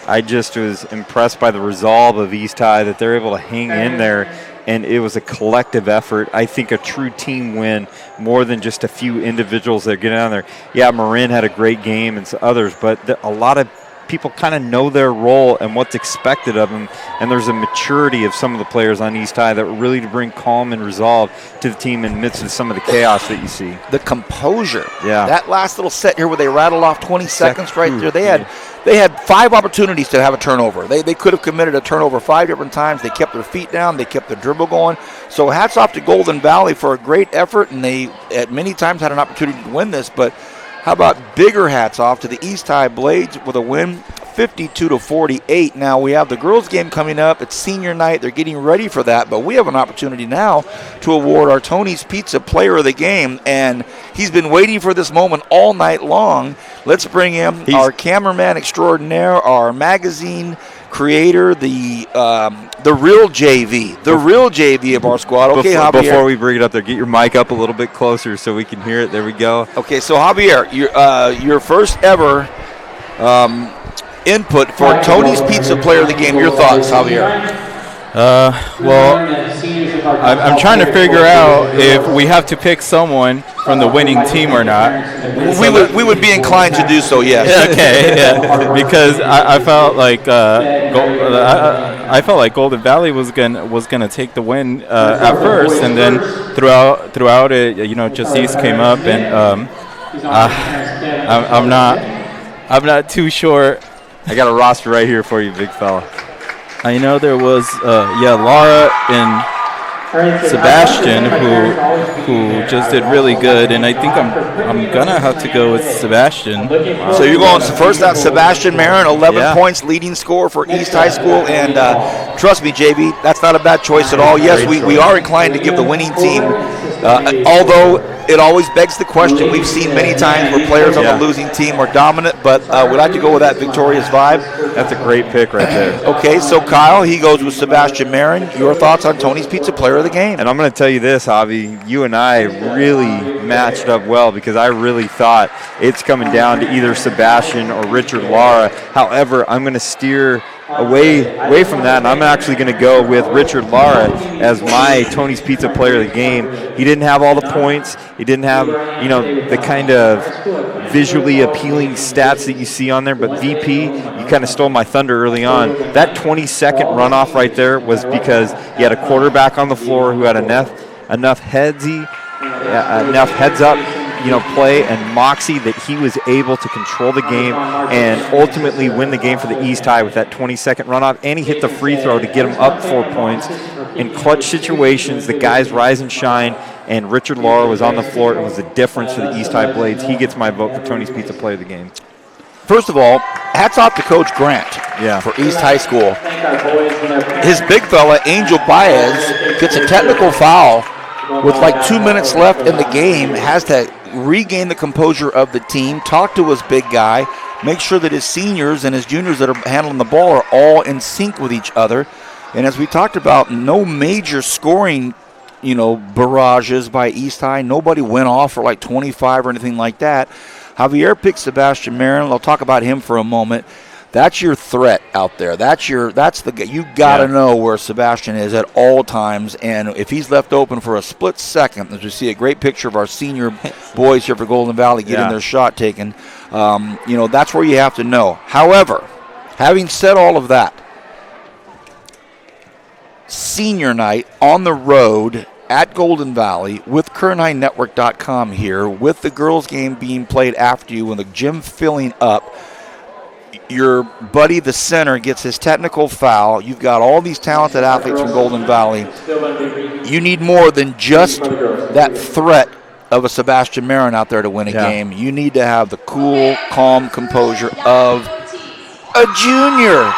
I just was impressed by the resolve of East High, that they're able to hang in there, and it was a collective effort. I think a true team win more than just a few individuals that get out there. Yeah, Marin had a great game and others, but a lot of people kind of know their role and what's expected of them, and there's a maturity of some of the players on East High that really to bring calm and resolve to the team in the midst of some of the chaos that you see. The composure. Yeah. That last little set here where they rattled off 20 seconds right there, they had 5 opportunities to have a turnover. They could have committed a turnover 5 different times. They kept their feet down. They kept their dribble going. So hats off to Golden Valley for a great effort, and they at many times had an opportunity to win this, but how about bigger hats off to the East High Blades with a win, 52-48. Now we have the girls' game coming up. It's senior night. They're getting ready for that, but we have an opportunity now to award our Tony's Pizza Player of the Game, and he's been waiting for this moment all night long. Let's bring him, our cameraman extraordinaire, our magazine creator, the real JV of our squad. Okay, Javier. Before we bring it up there, get your mic up a little bit closer so we can hear it. There we go. Okay, so Javier, your first ever input for Tony's Pizza Player of the Game. Your thoughts, Javier? Well, I'm trying to figure out if we have to pick someone from the winning team or not. We would be inclined to do so, yes. Okay, yeah, because I felt like Golden Valley was gonna take the win at first, and then throughout it, Justice came up, and I'm not too sure. I got a roster right here for you, big fella. I know there was Laura and Sebastian who just did really good, and I think I'm gonna have to go with Sebastian. So you're going first out, Sebastian Marin, 11 points, leading scorer for East High School, and trust me, JB, that's not a bad choice at all. Yes, we are inclined to give the winning team, although it always begs the question. We've seen many times where players on the losing team are dominant, but we'd like to go with that victorious vibe. That's a great pick right there. Okay, so Kyle, he goes with Sebastian Marin. Your thoughts on Tony's Pizza Player of the Game? And I'm going to tell you this, Javi, you and I really matched up well, because I really thought it's coming down to either Sebastian or Richard Lara. However, I'm going to steer away from that, and I'm actually going to go with Richard Lara as my Tony's Pizza Player of the Game. He didn't have all the points. He didn't have, the kind of visually appealing stats that you see on there, but VP, you kind of stole my thunder early on. That 20-second runoff right there was because you had a quarterback on the floor who had enough heads up, play and moxie that he was able to control the game and ultimately win the game for the East High with that 20-second runoff, and he hit the free throw to get him up 4 points. In clutch situations, the guys rise and shine, and Richard Lara was on the floor. It was a difference for the East High Blades. He gets my vote for Tony's Pizza Player of the Game. First of all, hats off to Coach Grant for East High School. His big fella, Angel Baez, gets a technical foul with like 2 minutes left in the game, has to regain the composure of the team, talk to his big guy, make sure that his seniors and his juniors that are handling the ball are all in sync with each other. And as we talked about, no major scoring, barrages by East High. Nobody went off for like 25 or anything like that. Javier picked Sebastian Marin. I'll talk about him for a moment. That's your threat out there. That's the guy. You got to know where Sebastian is at all times, and if he's left open for a split second, as we see a great picture of our senior boys here for Golden Valley getting their shot taken, that's where you have to know. However, having said all of that, senior night on the road at Golden Valley with KernHighNetwork.com here, with the girls' game being played after you and the gym filling up. Your buddy, the center, gets his technical foul. You've got all these talented athletes from Golden Valley. You need more than just that threat of a Sebastian Marin out there to win a game. You need to have the cool, calm composure of a junior.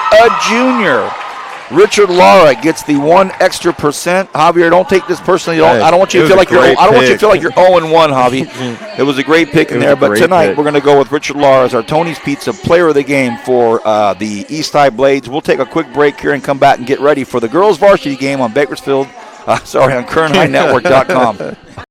Richard Lara gets the 1 extra %. Javier, don't take this personally. I don't want you to feel like you're. I don't want you to feel like you're 0-1, Javi. It was a great pick in there, but tonight we're going to go with Richard Lara as our Tony's Pizza Player of the Game for the East High Blades. We'll take a quick break here and come back and get ready for the girls' varsity game on Bakersfield. On KernHighNetwork.com.